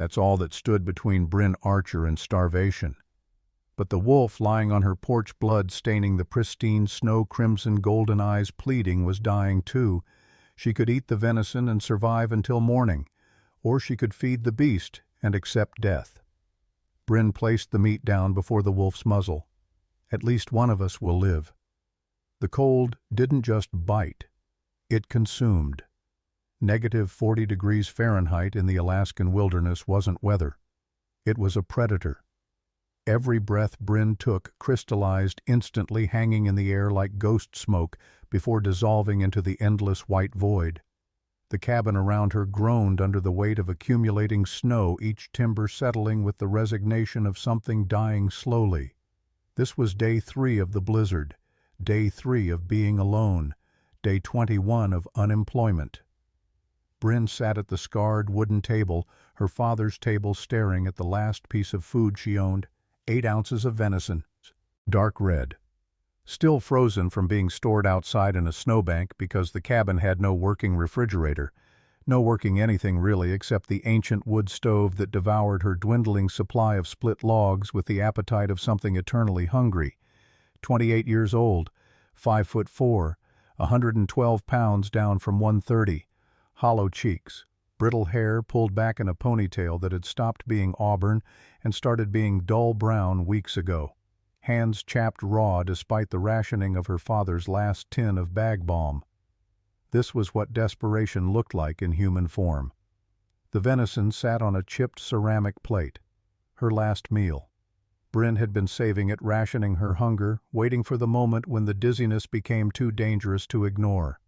That's all that stood between Bryn Archer and starvation. But the wolf lying on her porch, blood staining the pristine snow-crimson golden eyes, pleading, was dying too. She could eat the venison and survive until morning, or she could feed the beast and accept death. Bryn placed the meat down before the wolf's muzzle. At least one of us will live. The cold didn't just bite. It consumed. -40 degrees Fahrenheit in the Alaskan wilderness wasn't weather. It was a predator. Every breath Bryn took crystallized instantly, hanging in the air like ghost smoke before dissolving into the endless white void. The cabin around her groaned under the weight of accumulating snow, each timber settling with the resignation of something dying slowly. This was day 3 of the blizzard, day 3 of being alone, day 21 of unemployment. Bryn sat at the scarred wooden table, her father's table, staring at the last piece of food she owned, 8 ounces of venison, dark red. Still frozen from being stored outside in a snowbank because the cabin had no working refrigerator, no working anything really except the ancient wood stove that devoured her dwindling supply of split logs with the appetite of something eternally hungry. 28 years old, 5'4", 112 pounds down from 130, hollow cheeks, brittle hair pulled back in a ponytail that had stopped being auburn and started being dull brown weeks ago. Hands chapped raw despite the rationing of her father's last tin of bag balm. This was what desperation looked like in human form. The venison sat on a chipped ceramic plate, her last meal. Bryn had been saving it, rationing her hunger, waiting for the moment when the dizziness became too dangerous to ignore.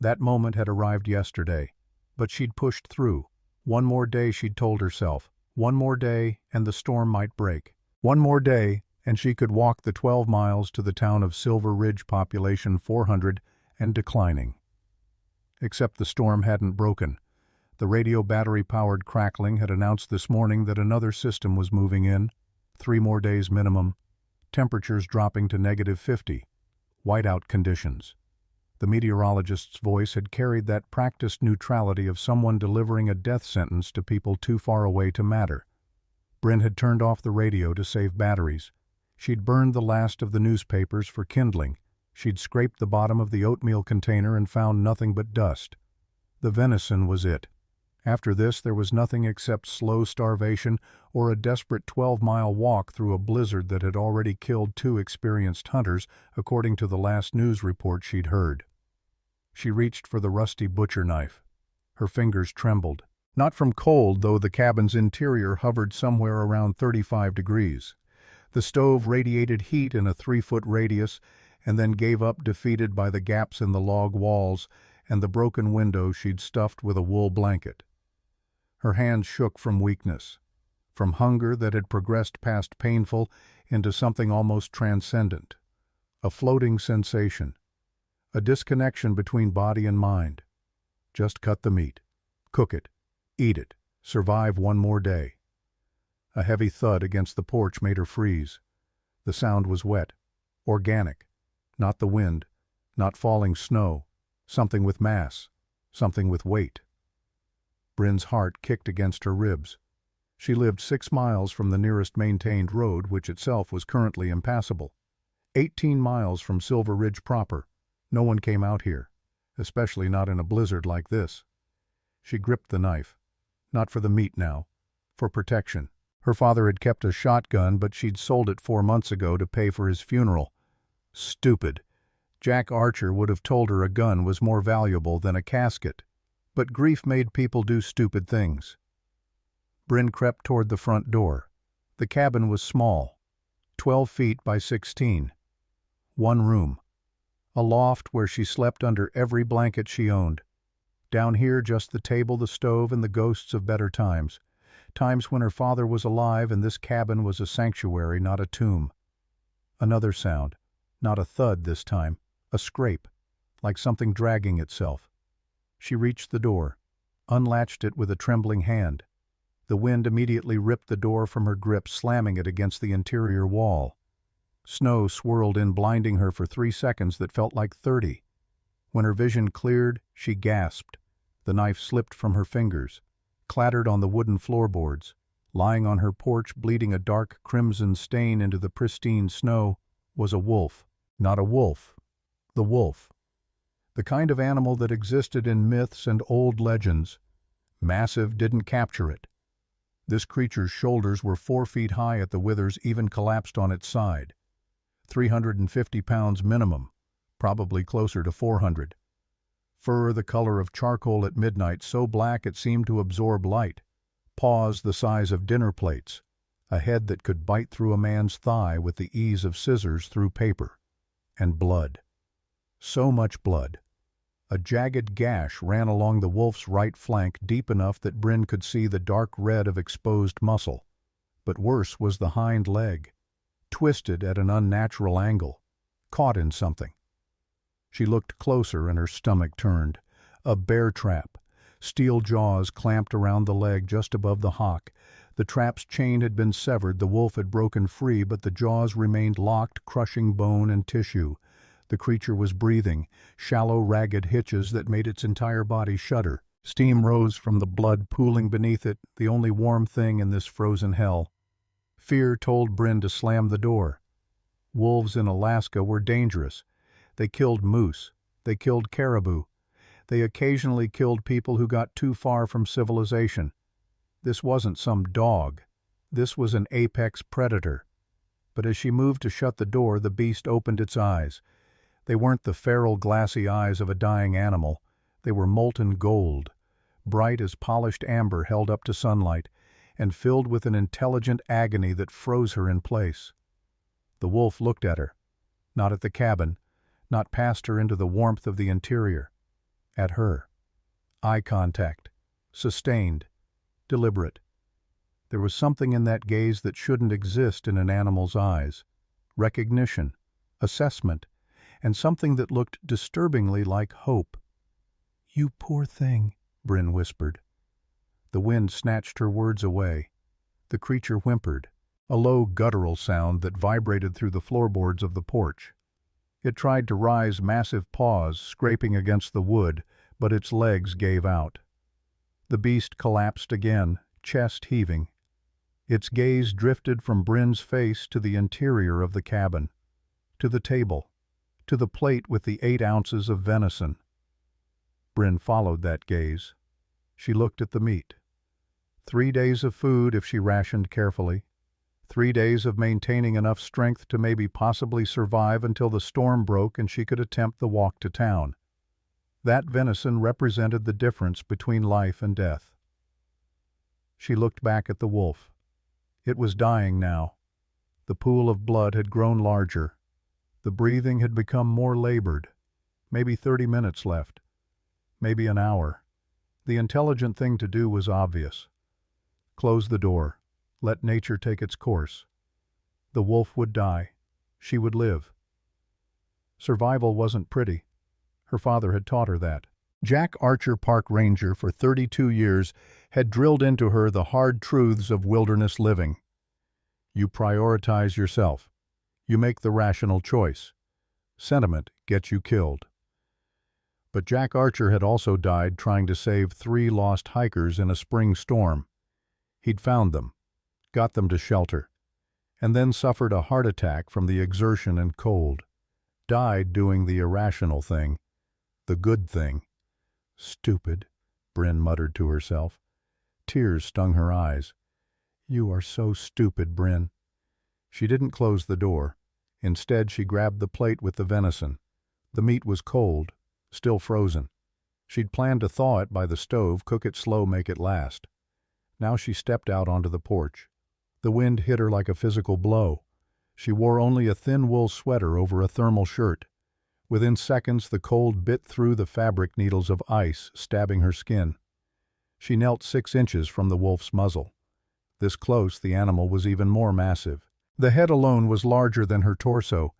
That moment had arrived yesterday, but she'd pushed through. One more day, she'd told herself. One more day, and the storm might break. One more day, and she could walk the 12 miles to the town of Silver Ridge, population 400 and declining. Except the storm hadn't broken. The radio battery-powered crackling had announced this morning that another system was moving in. 3 more days minimum. Temperatures dropping to -50. Whiteout conditions. The meteorologist's voice had carried that practiced neutrality of someone delivering a death sentence to people too far away to matter. Bryn had turned off the radio to save batteries. She'd burned the last of the newspapers for kindling. She'd scraped the bottom of the oatmeal container and found nothing but dust. The venison was it. After this, there was nothing except slow starvation or a desperate 12-mile walk through a blizzard that had already killed 2 experienced hunters, according to the last news report she'd heard. She reached for the rusty butcher knife. Her fingers trembled. Not from cold, though the cabin's interior hovered somewhere around 35 degrees. The stove radiated heat in a 3-foot radius and then gave up, defeated by the gaps in the log walls and the broken window she'd stuffed with a wool blanket. Her hands shook from weakness, from hunger that had progressed past painful into something almost transcendent, a floating sensation, a disconnection between body and mind. Just cut the meat, cook it, eat it, survive one more day. A heavy thud against the porch made her freeze. The sound was wet, organic, not the wind, not falling snow, something with mass, something with weight. Bryn's heart kicked against her ribs. She lived 6 miles from the nearest maintained road, which itself was currently impassable. 18 miles from Silver Ridge proper. No one came out here, especially not in a blizzard like this. She gripped the knife. Not for the meat now, for protection. Her father had kept a shotgun, but she'd sold it 4 months ago to pay for his funeral. Stupid. Jack Archer would have told her a gun was more valuable than a casket. But grief made people do stupid things. Bryn crept toward the front door. The cabin was small, 12 feet by 16. 1 room. A loft where she slept under every blanket she owned. Down here just the table, the stove, and the ghosts of better times. Times when her father was alive and this cabin was a sanctuary, not a tomb. Another sound. Not a thud this time. A scrape, like something dragging itself. She reached the door, unlatched it with a trembling hand. The wind immediately ripped the door from her grip, slamming it against the interior wall. Snow swirled in, blinding her for 3 seconds that felt like 30. When her vision cleared, she gasped. The knife slipped from her fingers. clattered on the wooden floorboards. Lying on her porch, bleeding a dark crimson stain into the pristine snow, was a wolf. Not a wolf. The wolf. The kind of animal that existed in myths and old legends. Massive didn't capture it. This creature's shoulders were 4 feet high at the withers, even collapsed on its side. 350 pounds minimum, probably closer to 400. Fur the color of charcoal at midnight, so black it seemed to absorb light. Paws the size of dinner plates. A head that could bite through a man's thigh with the ease of scissors through paper. And blood. So much blood. A jagged gash ran along the wolf's right flank, deep enough that Bryn could see the dark red of exposed muscle. But worse was the hind leg, twisted at an unnatural angle, caught in something. She looked closer and her stomach turned. A bear trap. Steel jaws clamped around the leg just above the hock. The trap's chain had been severed, the wolf had broken free, but the jaws remained locked, crushing bone and tissue. The creature was breathing, shallow, ragged hitches that made its entire body shudder. Steam rose from the blood pooling beneath it, the only warm thing in this frozen hell. Fear told Bryn to slam the door. Wolves in Alaska were dangerous. They killed moose. They killed caribou. They occasionally killed people who got too far from civilization. This wasn't some dog. This was an apex predator. But as she moved to shut the door, the beast opened its eyes. They weren't the feral, glassy eyes of a dying animal. They were molten gold, bright as polished amber held up to sunlight, and filled with an intelligent agony that froze her in place. The wolf looked at her, not at the cabin, not past her into the warmth of the interior. At her. Eye contact. Sustained. Deliberate. There was something in that gaze that shouldn't exist in an animal's eyes. Recognition. Assessment. And something that looked disturbingly like hope. "You poor thing," Bryn whispered. The wind snatched her words away. The creature whimpered, a low guttural sound that vibrated through the floorboards of the porch. It tried to rise, massive paws scraping against the wood, but its legs gave out. The beast collapsed again, chest heaving. Its gaze drifted from Bryn's face to the interior of the cabin, to the table, to the plate with the 8 ounces of venison. Bryn followed that gaze. She looked at the meat. 3 days of food if she rationed carefully. 3 days of maintaining enough strength to maybe possibly survive until the storm broke and she could attempt the walk to town. That venison represented the difference between life and death. She looked back at the wolf. It was dying now. The pool of blood had grown larger. The breathing had become more labored. Maybe 30 minutes left. Maybe an hour. The intelligent thing to do was obvious. Close the door. Let nature take its course. The wolf would die. She would live. Survival wasn't pretty. Her father had taught her that. Jack Archer, park ranger for 32 years, had drilled into her the hard truths of wilderness living. You prioritize yourself. You make the rational choice. Sentiment gets you killed. But Jack Archer had also died trying to save 3 lost hikers in a spring storm. He'd found them, got them to shelter, and then suffered a heart attack from the exertion and cold. Died doing the irrational thing, the good thing. Stupid, Bryn muttered to herself. Tears stung her eyes. You are so stupid, Bryn. She didn't close the door. Instead, she grabbed the plate with the venison. The meat was cold, still frozen. She'd planned to thaw it by the stove, cook it slow, make it last. Now she stepped out onto the porch. The wind hit her like a physical blow. She wore only a thin wool sweater over a thermal shirt. Within seconds, the cold bit through the fabric needles of ice, stabbing her skin. She knelt 6 inches from the wolf's muzzle. This close, the animal was even more massive. The head alone was larger than her torso.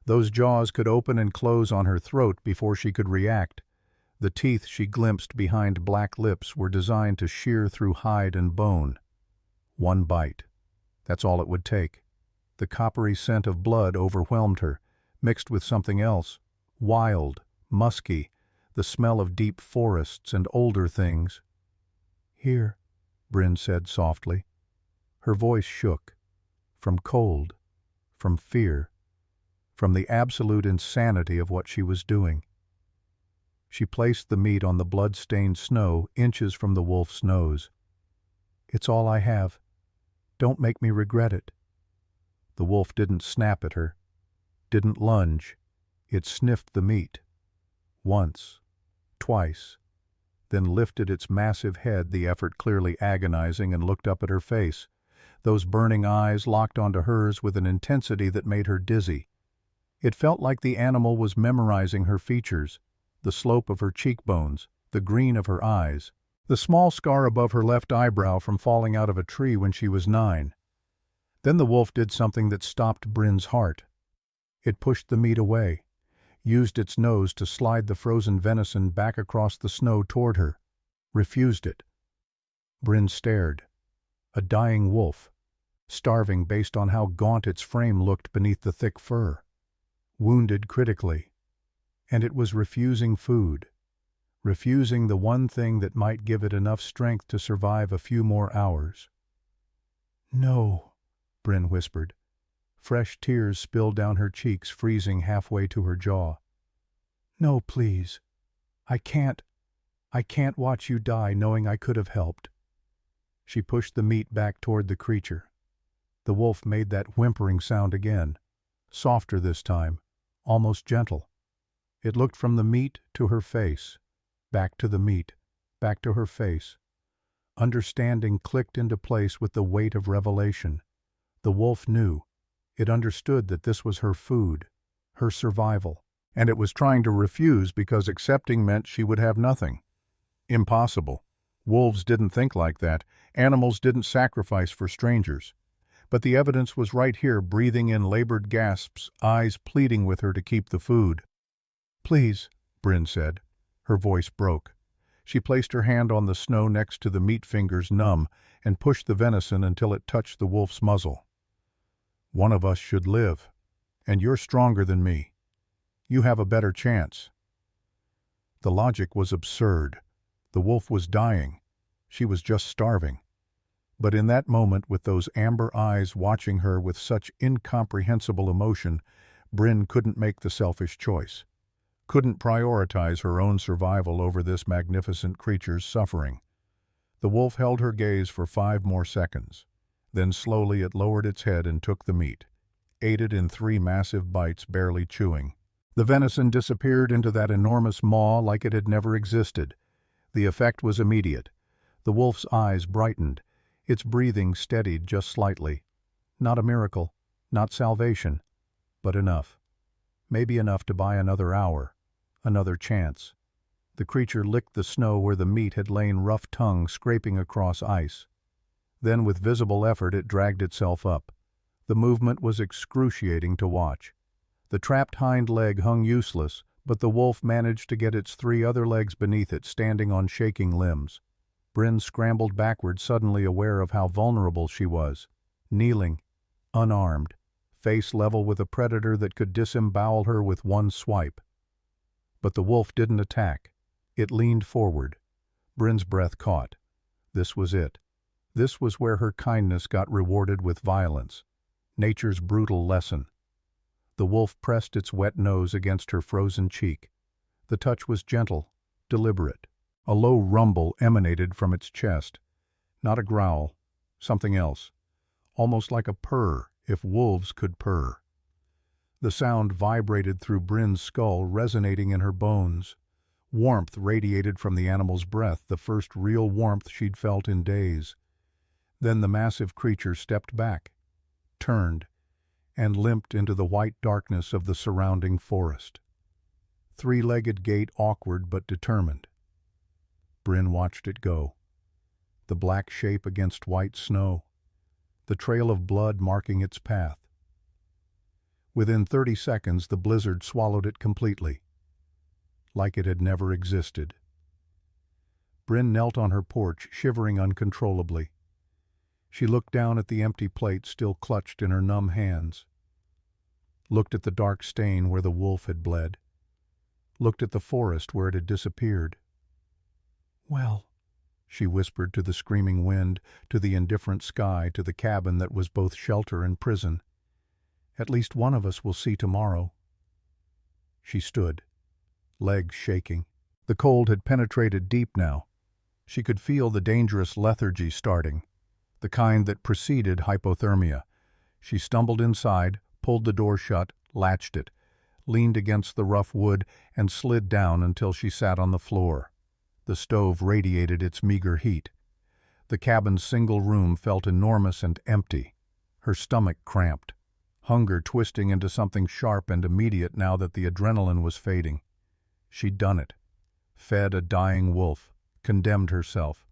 Those jaws could open and close on her throat before she could react. The teeth she glimpsed behind black lips were designed to shear through hide and bone. 1 bite. That's all it would take. The coppery scent of blood overwhelmed her, mixed with something else. Wild, musky, the smell of deep forests and older things. Here, Bryn said softly. Her voice shook, from cold, from fear, from the absolute insanity of what she was doing. She placed the meat on the blood-stained snow inches from the wolf's nose. "It's all I have. Don't make me regret it." The wolf didn't snap at her, didn't lunge. It sniffed the meat. Once, twice, then lifted its massive head, the effort clearly agonizing, and looked up at her face. Those burning eyes locked onto hers with an intensity that made her dizzy. It felt like the animal was memorizing her features, the slope of her cheekbones, the green of her eyes, the small scar above her left eyebrow from falling out of a tree when she was 9. Then the wolf did something that stopped Bryn's heart. It pushed the meat away, used its nose to slide the frozen venison back across the snow toward her, refused it. Bryn stared. A dying wolf, starving based on how gaunt its frame looked beneath the thick fur, wounded critically, and it was refusing food, refusing the one thing that might give it enough strength to survive a few more hours. "No," Bryn whispered. Fresh tears spilled down her cheeks, freezing halfway to her jaw. "No, please. I can't watch you die knowing I could have helped." She pushed the meat back toward the creature. The wolf made that whimpering sound again, softer this time, almost gentle. It looked from the meat to her face, back to the meat, back to her face. Understanding clicked into place with the weight of revelation. The wolf knew. It understood that this was her food, her survival, and it was trying to refuse because accepting meant she would have nothing. Impossible. Wolves didn't think like that. Animals didn't sacrifice for strangers. But the evidence was right here, breathing in labored gasps, eyes pleading with her to keep the food. "Please," Bryn said. Her voice broke. She placed her hand on the snow next to the meat fingers, numb, and pushed the venison until it touched the wolf's muzzle. "One of us should live, and you're stronger than me. You have a better chance." The logic was absurd. The wolf was dying. She was just starving. But in that moment, with those amber eyes watching her with such incomprehensible emotion, Bryn couldn't make the selfish choice, couldn't prioritize her own survival over this magnificent creature's suffering. The wolf held her gaze for 5 more seconds. Then slowly it lowered its head and took the meat, ate it in 3 massive bites, barely chewing. The venison disappeared into that enormous maw like it had never existed. The effect was immediate. The wolf's eyes brightened. Its breathing steadied just slightly. Not a miracle, not salvation, but enough. Maybe enough to buy another hour, another chance. The creature licked the snow where the meat had lain, rough tongue scraping across ice. Then with visible effort it dragged itself up. The movement was excruciating to watch. The trapped hind leg hung useless, but the wolf managed to get its 3 other legs beneath it, standing on shaking limbs. Bryn scrambled backward, suddenly aware of how vulnerable she was. Kneeling, unarmed, face level with a predator that could disembowel her with one swipe. But the wolf didn't attack. It leaned forward. Bryn's breath caught. This was it. This was where her kindness got rewarded with violence. Nature's brutal lesson. The wolf pressed its wet nose against her frozen cheek. The touch was gentle, deliberate. A low rumble emanated from its chest. Not a growl, something else. Almost like a purr, if wolves could purr. The sound vibrated through Bryn's skull, resonating in her bones. Warmth radiated from the animal's breath, the first real warmth she'd felt in days. Then the massive creature stepped back, turned, and limped into the white darkness of the surrounding forest. 3-legged gait, awkward but determined. Bryn watched it go. The black shape against white snow, the trail of blood marking its path. Within 30 seconds the blizzard swallowed it completely, like it had never existed. Bryn knelt on her porch, shivering uncontrollably. She looked down at the empty plate still clutched in her numb hands. Looked at the dark stain where the wolf had bled. Looked at the forest where it had disappeared. "Well," she whispered to the screaming wind, to the indifferent sky, to the cabin that was both shelter and prison. "At least one of us will see tomorrow." She stood, legs shaking. The cold had penetrated deep now. She could feel the dangerous lethargy starting, the kind that preceded hypothermia. She stumbled inside, pulled the door shut, latched it, leaned against the rough wood, and slid down until she sat on the floor. The stove radiated its meager heat. The cabin's single room felt enormous and empty. Her stomach cramped, hunger twisting into something sharp and immediate now that the adrenaline was fading. She'd done it. Fed a dying wolf, condemned herself.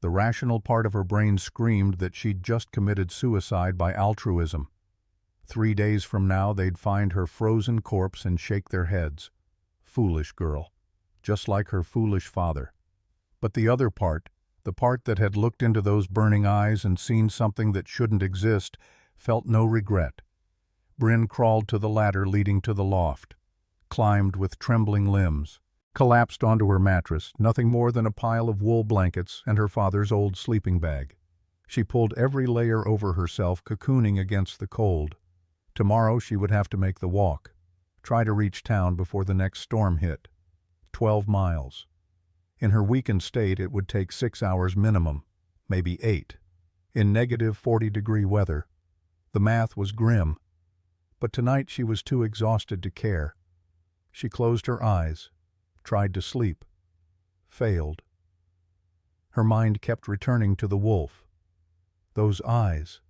The rational part of her brain screamed that she'd just committed suicide by altruism. 3 days from now they'd find her frozen corpse and shake their heads. Foolish girl, just like her foolish father. But the other part, the part that had looked into those burning eyes and seen something that shouldn't exist, felt no regret. Bryn crawled to the ladder leading to the loft, climbed with trembling limbs, collapsed onto her mattress, nothing more than a pile of wool blankets and her father's old sleeping bag. She pulled every layer over herself, cocooning against the cold. Tomorrow she would have to make the walk, try to reach town before the next storm hit. 12 miles. In her weakened state it would take 6 hours minimum, maybe 8. In negative 40-degree weather. The math was grim. But tonight she was too exhausted to care. She closed her eyes, tried to sleep, failed. Her mind kept returning to the wolf. Those eyes,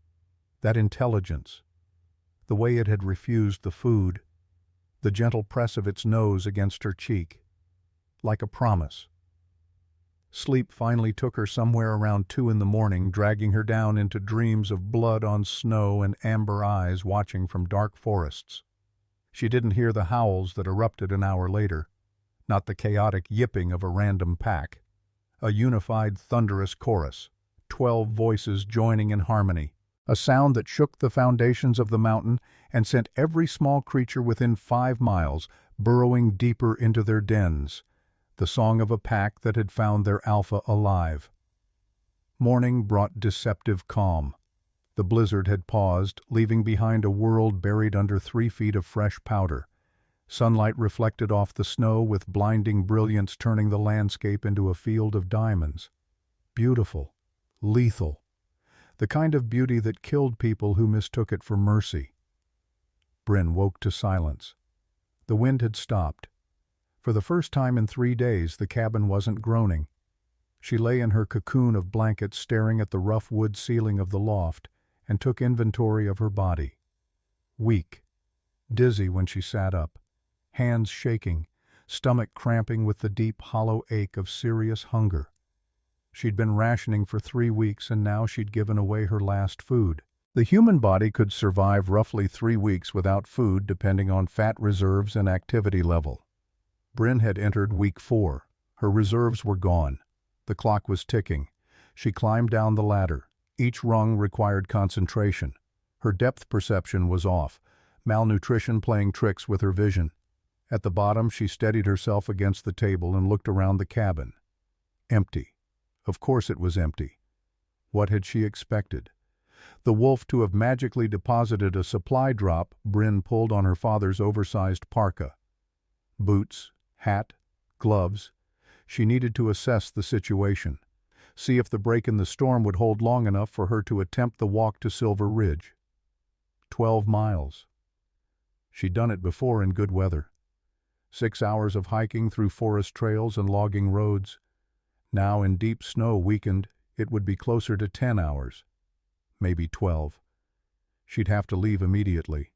that intelligence, the way it had refused the food, the gentle press of its nose against her cheek, like a promise. Sleep finally took her somewhere around 2 in the morning, dragging her down into dreams of blood on snow and amber eyes watching from dark forests. She didn't hear the howls that erupted an hour later, not the chaotic yipping of a random pack. A unified, thunderous chorus, 12 voices joining in harmony, a sound that shook the foundations of the mountain and sent every small creature within 5 miles burrowing deeper into their dens, the song of a pack that had found their alpha alive. Morning brought deceptive calm. The blizzard had paused, leaving behind a world buried under 3 feet of fresh powder. Sunlight reflected off the snow with blinding brilliance, turning the landscape into a field of diamonds. Beautiful, lethal, the kind of beauty that killed people who mistook it for mercy. Bryn woke to silence. The wind had stopped. For the first time in 3 days, the cabin wasn't groaning. She lay in her cocoon of blankets, staring at the rough wood ceiling of the loft, and took inventory of her body. Weak, dizzy when she sat up, hands shaking, stomach cramping with the deep, hollow ache of serious hunger. She'd been rationing for 3 weeks, and now she'd given away her last food. The human body could survive roughly 3 weeks without food, depending on fat reserves and activity level. Bryn had entered week 4. Her reserves were gone. The clock was ticking. She climbed down the ladder. Each rung required concentration. Her depth perception was off, malnutrition playing tricks with her vision. At the bottom, she steadied herself against the table and looked around the cabin. Empty. Of course it was empty. What had she expected? The wolf to have magically deposited a supply drop. Bryn pulled on her father's oversized parka. Boots, hat, gloves. She needed to assess the situation, see if the break in the storm would hold long enough for her to attempt the walk to Silver Ridge. 12 miles. She'd done it before in good weather. 6 hours of hiking through forest trails and logging roads. Now in deep snow weakened, it would be closer to 10 hours. Maybe 12. She'd have to leave immediately.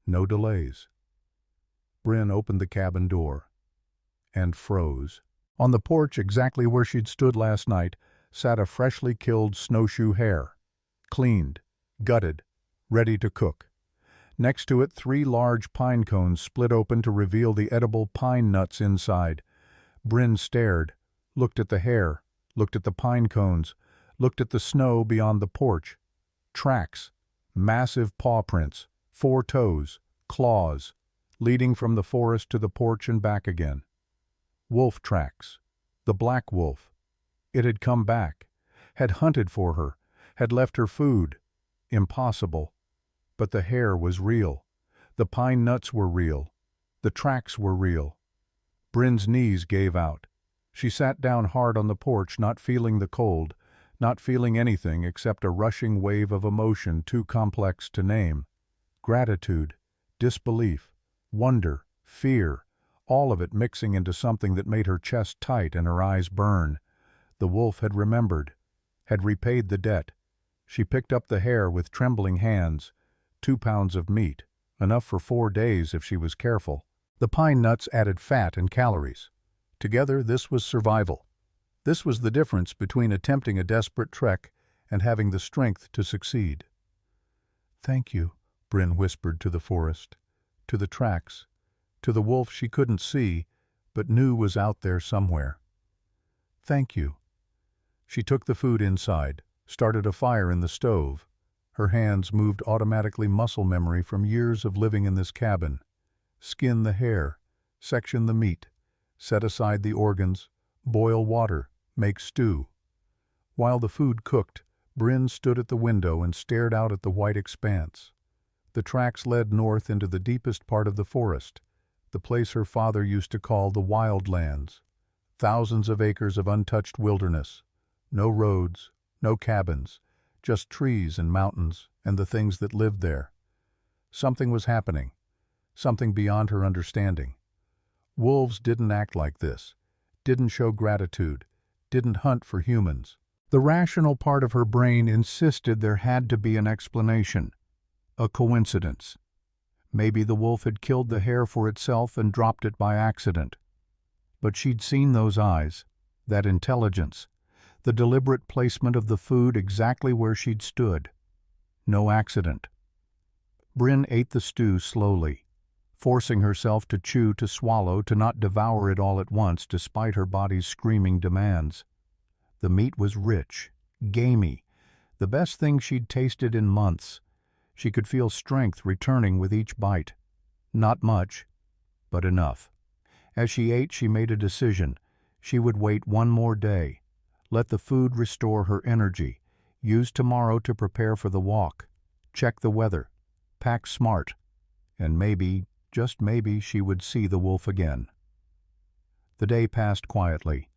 No delays. Bryn opened the cabin door and froze. On the porch, exactly where she'd stood last night, sat a freshly killed snowshoe hare, cleaned, gutted, ready to cook. Next to it, 3 large pine cones split open to reveal the edible pine nuts inside. Bryn stared, looked at the hare, looked at the pine cones, looked at the snow beyond the porch. Tracks, massive paw prints, 4 toes, claws, leading from the forest to the porch and back again. Wolf tracks. The black wolf. It had come back, had hunted for her, had left her food. Impossible. But the hair was real. The pine nuts were real. The tracks were real. Bryn's knees gave out. She sat down hard on the porch, not feeling the cold, not feeling anything except a rushing wave of emotion too complex to name. Gratitude, disbelief, wonder, fear, all of it mixing into something that made her chest tight and her eyes burn. The wolf had remembered, had repaid the debt. She picked up the hair with trembling hands. 2 pounds of meat, enough for 4 days if she was careful. The pine nuts added fat and calories. Together, this was survival. This was the difference between attempting a desperate trek and having the strength to succeed. "Thank you," Bryn whispered to the forest, to the tracks, to the wolf she couldn't see, but knew was out there somewhere. "Thank you." She took the food inside, started a fire in the stove. Her hands moved automatically, muscle memory from years of living in this cabin. Skin the hair, section the meat, set aside the organs, boil water, make stew. While the food cooked, Bryn stood at the window and stared out at the white expanse. The tracks led north into the deepest part of the forest, the place her father used to call the Wild Lands. Thousands of acres of untouched wilderness. No roads, no cabins, just trees and mountains and the things that lived there. Something was happening, something beyond her understanding. Wolves didn't act like this, didn't show gratitude, didn't hunt for humans. The rational part of her brain insisted there had to be an explanation, a coincidence. Maybe the wolf had killed the hare for itself and dropped it by accident. But she'd seen those eyes, that intelligence, the deliberate placement of the food exactly where she'd stood. No accident. Bryn ate the stew slowly, forcing herself to chew, to swallow, to not devour it all at once despite her body's screaming demands. The meat was rich, gamey, the best thing she'd tasted in months. She could feel strength returning with each bite. Not much, but enough. As she ate, she made a decision. She would wait 1 more day. Let the food restore her energy. Use tomorrow to prepare for the walk. Check the weather. Pack smart. And maybe, just maybe, she would see the wolf again. The day passed quietly.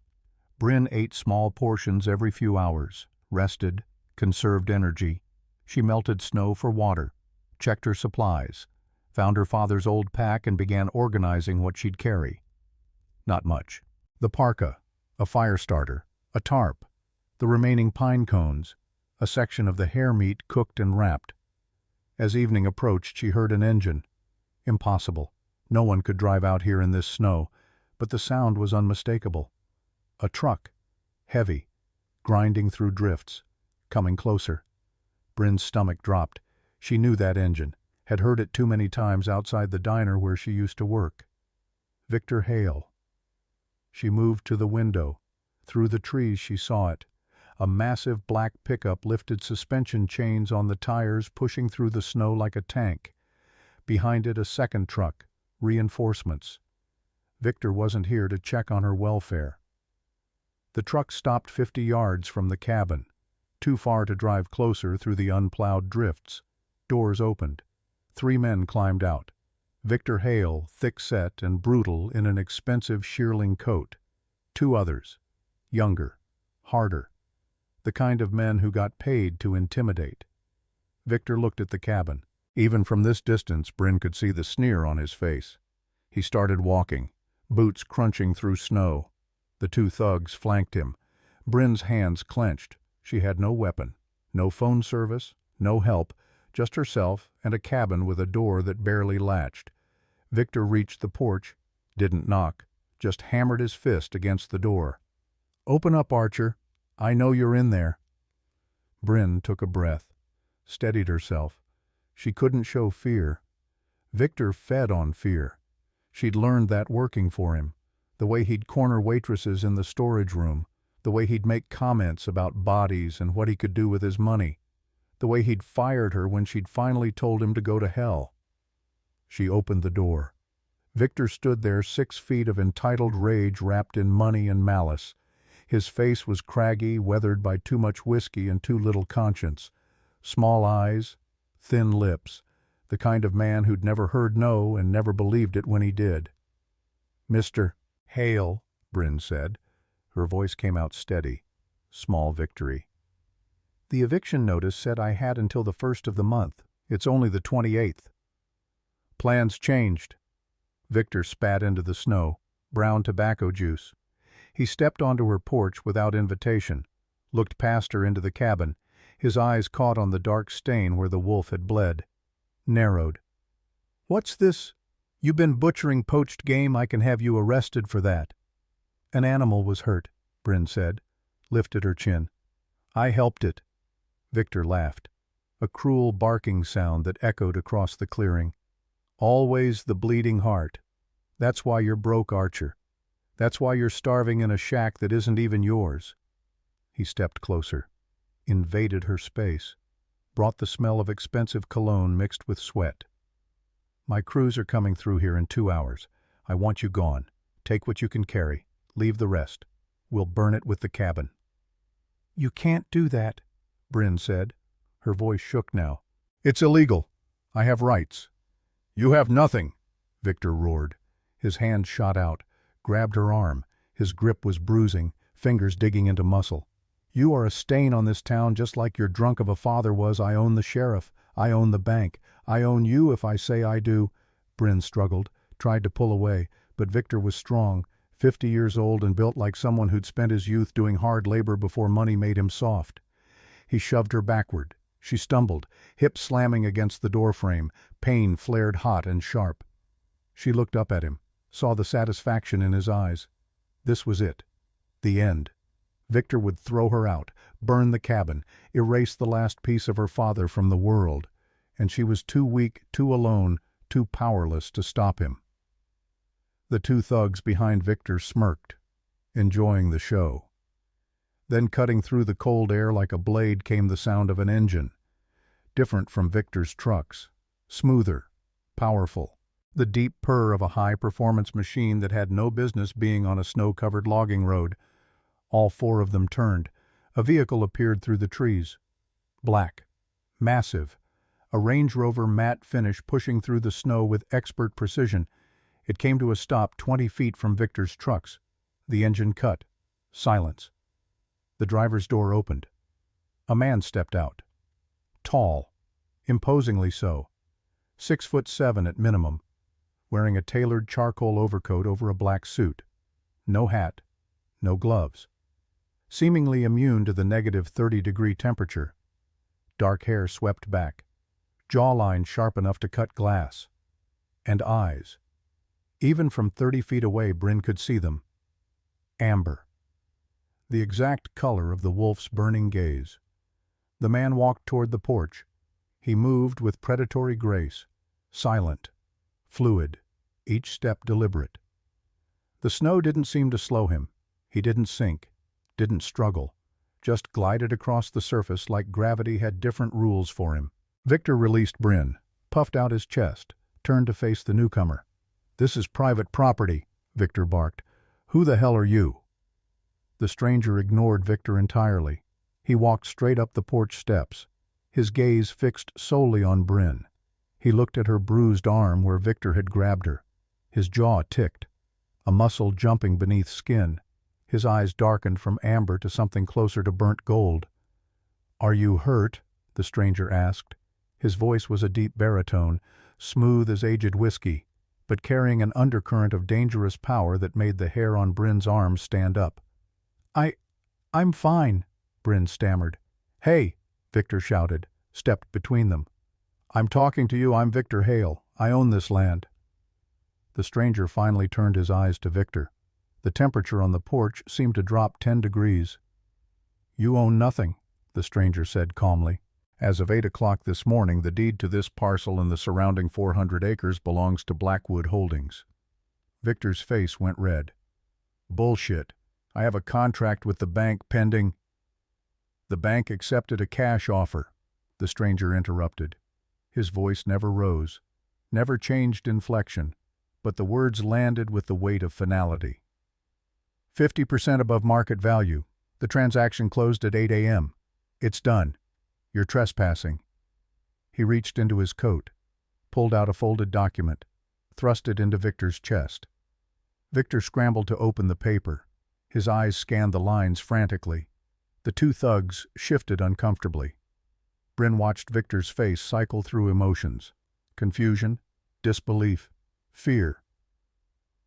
Bryn ate small portions every few hours, rested, conserved energy. She melted snow for water, checked her supplies, found her father's old pack and began organizing what she'd carry. Not much. The parka, a fire starter, a tarp, the remaining pine cones, a section of the hare meat cooked and wrapped. As evening approached, she heard an engine. Impossible. No one could drive out here in this snow, but the sound was unmistakable. A truck, heavy, grinding through drifts, coming closer. Bryn's stomach dropped. She knew that engine, had heard it too many times outside the diner where she used to work. Victor Hale. She moved to the window. Through the trees she saw it. A massive black pickup lifted suspension chains on the tires, pushing through the snow like a tank. Behind it a second truck, reinforcements. Victor wasn't here to check on her welfare. The truck stopped 50 yards from the cabin, too far to drive closer through the unplowed drifts. Doors opened. 3 men climbed out. Victor Hale, thick-set and brutal in an expensive shearling coat. 2 others, younger, harder, the kind of men who got paid to intimidate. Victor looked at the cabin. Even from this distance, Bryn could see the sneer on his face. He started walking, boots crunching through snow. The 2 thugs flanked him. Bryn's hands clenched. She had no weapon, no phone service, no help, just herself and a cabin with a door that barely latched. Victor reached the porch, didn't knock, just hammered his fist against the door. "Open up, Archer. I know you're in there." Bryn took a breath, steadied herself. She couldn't show fear. Victor fed on fear. She'd learned that working for him, the way he'd corner waitresses in the storage room, the way he'd make comments about bodies and what he could do with his money, the way he'd fired her when she'd finally told him to go to hell. She opened the door. Victor stood there, 6 feet of entitled rage wrapped in money and malice. His face was craggy, weathered by too much whiskey and too little conscience. Small eyes, thin lips, the kind of man who'd never heard no and never believed it when he did. "Mr. Hale," Bryn said. Her voice came out steady. Small victory. "The eviction notice said I had until the 1st of the month. It's only the 28th. "Plans changed." Victor spat into the snow, brown tobacco juice. He stepped onto her porch without invitation, looked past her into the cabin. His eyes caught on the dark stain where the wolf had bled. Narrowed. "What's this? You been butchering poached game? I can have you arrested for that." "An animal was hurt," Bryn said, lifted her chin. "I helped it." Victor laughed. A cruel barking sound that echoed across the clearing. "Always the bleeding heart. That's why you're broke, Archer. That's why you're starving in a shack that isn't even yours." He stepped closer, invaded her space, brought the smell of expensive cologne mixed with sweat. "My crews are coming through here in 2 hours. I want you gone. Take what you can carry. Leave the rest. We'll burn it with the cabin." "You can't do that," Bryn said. Her voice shook now. "It's illegal. I have rights." "You have nothing," Victor roared. His hand shot out, grabbed her arm. His grip was bruising, fingers digging into muscle. "You are a stain on this town just like your drunk of a father was. I own the sheriff. I own the bank. I own you if I say I do." Bryn struggled, tried to pull away, but Victor was strong, 50 years old and built like someone who'd spent his youth doing hard labor before money made him soft. He shoved her backward. She stumbled, hips slamming against the doorframe. Pain flared hot and sharp. She looked up at him, saw the satisfaction in his eyes. This was it. The end. Victor would throw her out, burn the cabin, erase the last piece of her father from the world, and she was too weak, too alone, too powerless to stop him. The two thugs behind Victor smirked, enjoying the show. Then cutting through the cold air like a blade came the sound of an engine, different from Victor's trucks, smoother, powerful. The deep purr of a high-performance machine that had no business being on a snow-covered logging road. All four of them turned. A vehicle appeared through the trees. Black. Massive. A Range Rover matte finish pushing through the snow with expert precision. It came to a stop 20 feet from Victor's trucks. The engine cut. Silence. The driver's door opened. A man stepped out. Tall. Imposingly so. 6'7" at minimum. Wearing a tailored charcoal overcoat over a black suit. No hat. No gloves. Seemingly immune to the negative 30-degree temperature. Dark hair swept back. Jawline sharp enough to cut glass. And eyes. Even from 30 feet away, Bryn could see them. Amber. The exact color of the wolf's burning gaze. The man walked toward the porch. He moved with predatory grace. Silent. Fluid. Each step deliberate. The snow didn't seem to slow him. He didn't sink. Didn't struggle. Just glided across the surface like gravity had different rules for him. Victor released Bryn, puffed out his chest, turned to face the newcomer. "This is private property," Victor barked. "Who the hell are you?" The stranger ignored Victor entirely. He walked straight up the porch steps, his gaze fixed solely on Bryn. He looked at her bruised arm where Victor had grabbed her. His jaw ticked, a muscle jumping beneath skin. His eyes darkened from amber to something closer to burnt gold. "Are you hurt?" the stranger asked. His voice was a deep baritone, smooth as aged whiskey, but carrying an undercurrent of dangerous power that made the hair on Bryn's arms stand up. I'm fine," Bryn stammered. "Hey," Victor shouted, stepped between them. "I'm talking to you. I'm Victor Hale. I own this land." The stranger finally turned his eyes to Victor. The temperature on the porch seemed to drop 10 degrees. "You own nothing," the stranger said calmly. "As of 8 o'clock this morning, the deed to this parcel and the surrounding 400 acres belongs to Blackwood Holdings." Victor's face went red. "Bullshit. I have a contract with the bank pending." "The bank accepted a cash offer," the stranger interrupted. His voice never rose, never changed inflection, but the words landed with the weight of finality. 50% above market value. The transaction closed at 8 a.m. It's done. You're trespassing. He reached into his coat, pulled out a folded document, thrust it into Victor's chest. Victor scrambled to open the paper. His eyes scanned the lines frantically. The two thugs shifted uncomfortably. Bryn watched Victor's face cycle through emotions: confusion, disbelief, fear.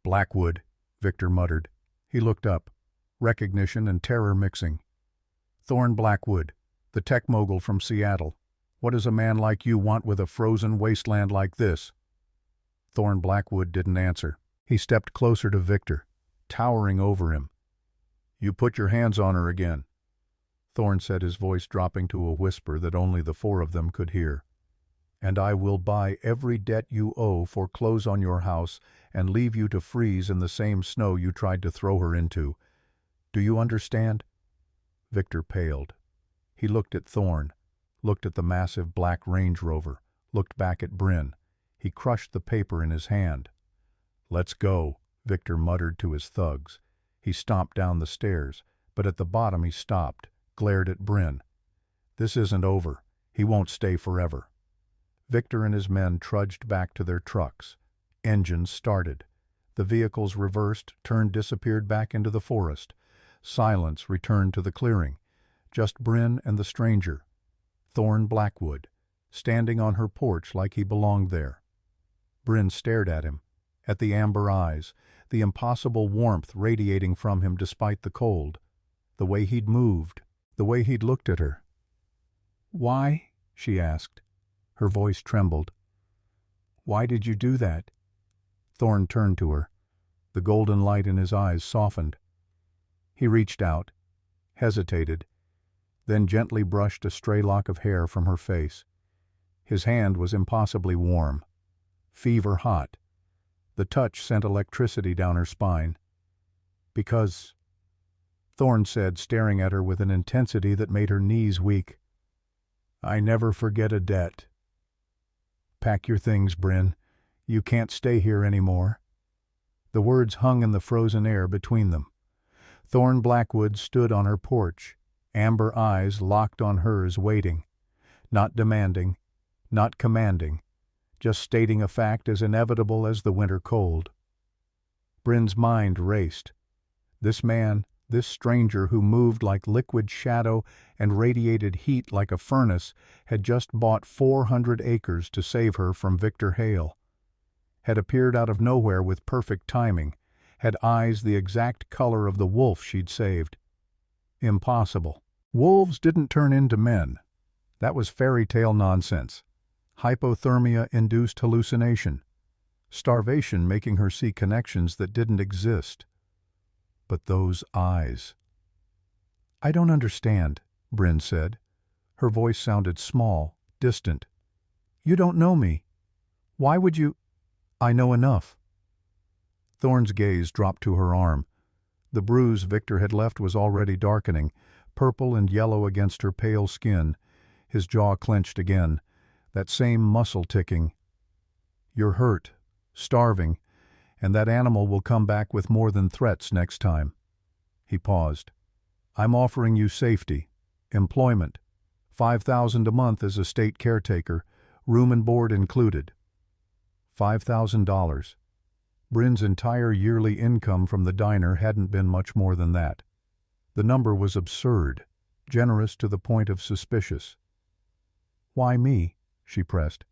"Blackwood," Victor muttered. He looked up, recognition and terror mixing. "Thorne Blackwood, the tech mogul from Seattle. What does a man like you want with a frozen wasteland like this?" Thorne Blackwood didn't answer. He stepped closer to Victor, towering over him. "You put your hands on her again," Thorne said, his voice dropping to a whisper that only the four of them could hear. "And I will buy every debt you owe, foreclose on your house, and leave you to freeze in the same snow you tried to throw her into. Do you understand?" Victor paled. He looked at Thorne, looked at the massive black Range Rover, looked back at Bryn. He crushed the paper in his hand. "Let's go," Victor muttered to his thugs. He stomped down the stairs, but at the bottom he stopped, glared at Bryn. "This isn't over. He won't stay forever." Victor and his men trudged back to their trucks. Engines started. The vehicles reversed, turned, disappeared back into the forest. Silence returned to the clearing. Just Bryn and the stranger, Thorne Blackwood, standing on her porch like he belonged there. Bryn stared at him, at the amber eyes, the impossible warmth radiating from him despite the cold, the way he'd moved, the way he'd looked at her. "Why?" she asked. Her voice trembled. "Why did you do that?" Thorne turned to her. The golden light in his eyes softened. He reached out, hesitated, then gently brushed a stray lock of hair from her face. His hand was impossibly warm, fever hot. The touch sent electricity down her spine. "Because," Thorne said, staring at her with an intensity that made her knees weak, "I never forget a debt. Pack your things, Bryn. You can't stay here anymore." The words hung in the frozen air between them. Thorne Blackwood stood on her porch, amber eyes locked on hers, waiting, not demanding, not commanding, just stating a fact as inevitable as the winter cold. Bryn's mind raced. This man, this stranger who moved like liquid shadow and radiated heat like a furnace, had just bought 400 acres to save her from Victor Hale, had appeared out of nowhere with perfect timing, had eyes the exact color of the wolf she'd saved. Impossible. Wolves didn't turn into men. That was fairy tale nonsense. Hypothermia-induced hallucination. Starvation making her see connections that didn't exist. But those eyes. "I don't understand," Bryn said. Her voice sounded small, distant. "You don't know me. Why would you—" "I know enough." Thorne's gaze dropped to her arm. The bruise Victor had left was already darkening, purple and yellow against her pale skin. His jaw clenched again, that same muscle ticking. "You're hurt, starving, and that animal will come back with more than threats next time." He paused. "I'm offering you safety, employment, $5,000 a month as a state caretaker, room and board included." $5,000. Bryn's entire yearly income from the diner hadn't been much more than that. The number was absurd, generous to the point of suspicious. "Why me?" she pressed.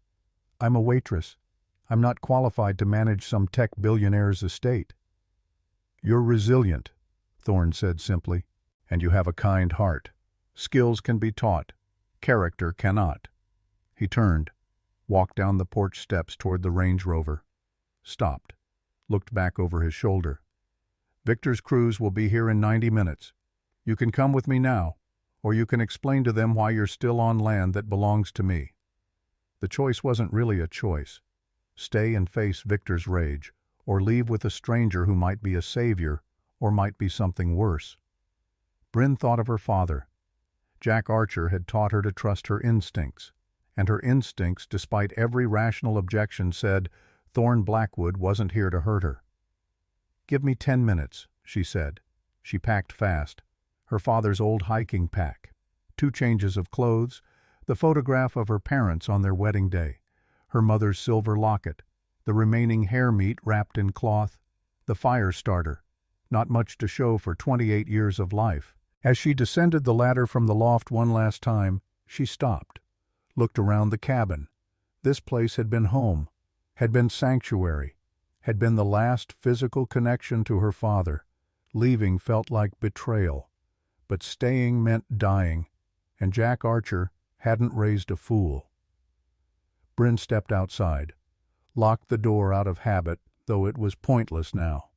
"I'm a waitress. I'm not qualified to manage some tech billionaire's estate." "You're resilient," Thorne said simply, "and you have a kind heart. Skills can be taught. Character cannot." He turned, walked down the porch steps toward the Range Rover, stopped, looked back over his shoulder. "Victor's crews will be here in 90 minutes. You can come with me now, or you can explain to them why you're still on land that belongs to me." The choice wasn't really a choice. Stay and face Victor's rage, or leave with a stranger who might be a savior, or might be something worse. Bryn thought of her father. Jack Archer had taught her to trust her instincts, and her instincts, despite every rational objection, said Thorne Blackwood wasn't here to hurt her. "Give me 10 minutes," she said. She packed fast. Her father's old hiking pack, 2 changes of clothes, the photograph of her parents on their wedding day, her mother's silver locket, the remaining hair meat wrapped in cloth, the fire starter, not much to show for 28 years of life. As she descended the ladder from the loft one last time, she stopped, looked around the cabin. This place had been home, had been sanctuary, had been the last physical connection to her father. Leaving felt like betrayal, but staying meant dying, and Jack Archer hadn't raised a fool. Bryn stepped outside, locked the door out of habit, though it was pointless now.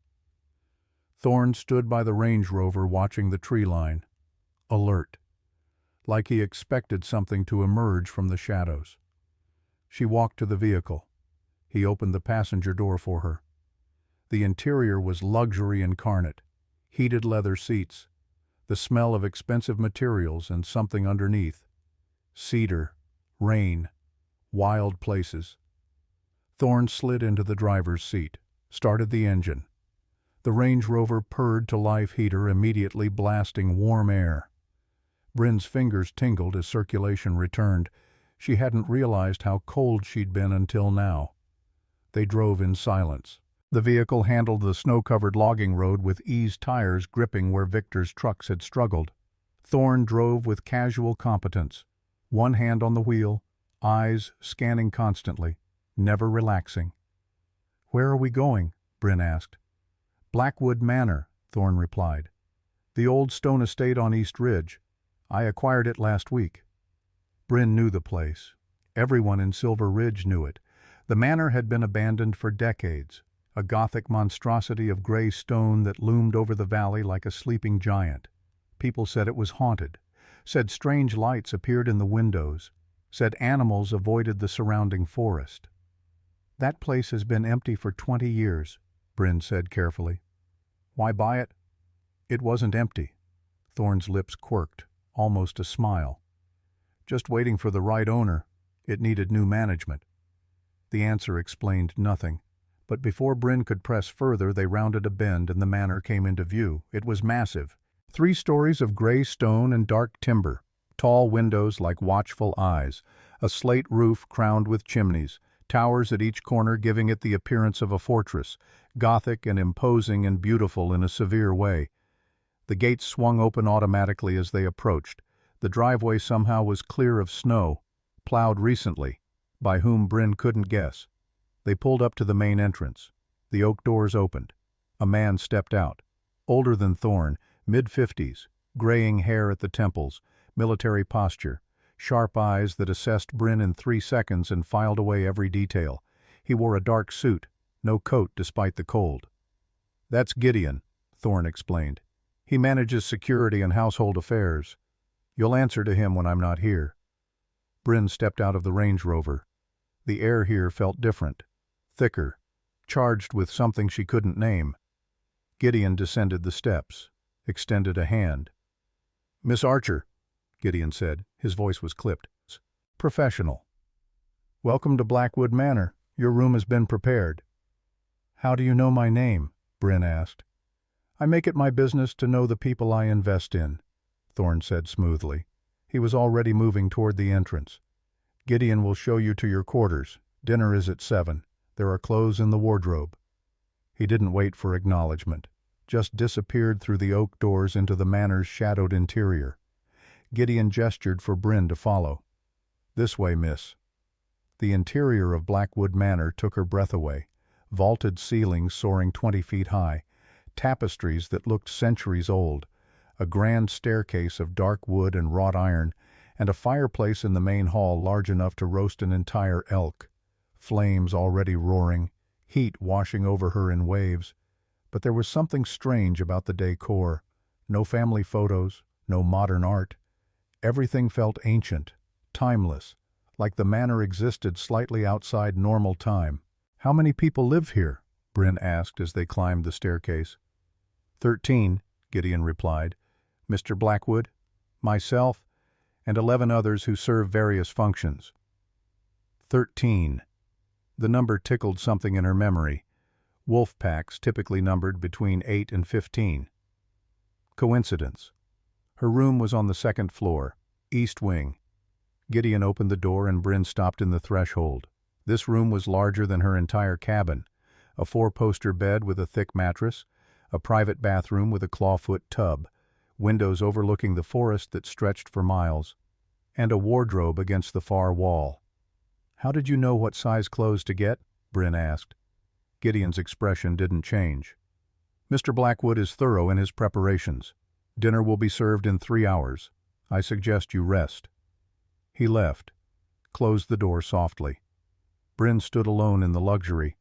Thorne stood by the Range Rover watching the tree line, alert, like he expected something to emerge from the shadows. She walked to the vehicle. He opened the passenger door for her. The interior was luxury incarnate, heated leather seats, the smell of expensive materials and something underneath. Cedar, rain, wild places. Thorne slid into the driver's seat, started the engine. The Range Rover purred to life heater, immediately blasting warm air. Bryn's fingers tingled as circulation returned. She hadn't realized how cold she'd been until now. They drove in silence. The vehicle handled the snow-covered logging road with ease, tires gripping where Victor's trucks had struggled. Thorne drove with casual competence, one hand on the wheel, eyes scanning constantly, never relaxing. "Where are we going?" Bryn asked. "Blackwood Manor," Thorne replied. "The old stone estate on East Ridge. I acquired it last week." Bryn knew the place. Everyone in Silver Ridge knew it. The manor had been abandoned for decades, a Gothic monstrosity of gray stone that loomed over the valley like a sleeping giant. People said it was haunted, said strange lights appeared in the windows, said animals avoided the surrounding forest. "That place has been empty for 20 years, Bryn said carefully. "Why buy it?" "It wasn't empty." Thorne's lips quirked, almost a smile. "Just waiting for the right owner. It needed new management." The answer explained nothing, but before Bryn could press further, they rounded a bend and the manor came into view. It was massive. 3 stories of gray stone and dark timber, tall windows like watchful eyes, a slate roof crowned with chimneys, towers at each corner giving it the appearance of a fortress, Gothic and imposing and beautiful in a severe way. The gates swung open automatically as they approached. The driveway somehow was clear of snow, plowed recently, by whom Bryn couldn't guess. They pulled up to the main entrance. The oak doors opened. A man stepped out, older than Thorne, mid-50s, graying hair at the temples, military posture, sharp eyes that assessed Bryn in 3 seconds and filed away every detail. He wore a dark suit, no coat despite the cold. "That's Gideon," Thorne explained. "He manages security and household affairs. You'll answer to him when I'm not here." Bryn stepped out of the Range Rover. The air here felt different, thicker, charged with something she couldn't name. Gideon descended the steps, extended a hand. "Miss Archer," Gideon said. His voice was clipped. "Professional. Welcome to Blackwood Manor. Your room has been prepared." "How do you know my name?" Bryn asked. "I make it my business to know the people I invest in," Thorne said smoothly. He was already moving toward the entrance. "Gideon will show you to your quarters. Dinner is at 7. There are clothes in the wardrobe." He didn't wait for acknowledgement, just disappeared through the oak doors into the manor's shadowed interior. Gideon gestured for Bryn to follow. "This way, miss." The interior of Blackwood Manor took her breath away. Vaulted ceilings soaring 20 feet high, tapestries that looked centuries old, a grand staircase of dark wood and wrought iron, and a fireplace in the main hall large enough to roast an entire elk. Flames already roaring, heat washing over her in waves. But there was something strange about the decor. No family photos, no modern art. Everything felt ancient, timeless, like the manor existed slightly outside normal time. "How many people live here?" Bryn asked as they climbed the staircase. 13, Gideon replied. "Mr. Blackwood, myself, and 11 others who serve various functions." 13. The number tickled something in her memory. Wolf packs typically numbered between 8 and 15. Coincidence. Her room was on the second floor, east wing. Gideon opened the door and Bryn stopped in the threshold. This room was larger than her entire cabin. A four-poster bed with a thick mattress, a private bathroom with a clawfoot tub, windows overlooking the forest that stretched for miles, and a wardrobe against the far wall. "How did you know what size clothes to get?" Bryn asked. Gideon's expression didn't change. "Mr. Blackwood is thorough in his preparations. Dinner will be served in 3 hours. I suggest you rest." He left, closed the door softly. Bryn stood alone in the luxury,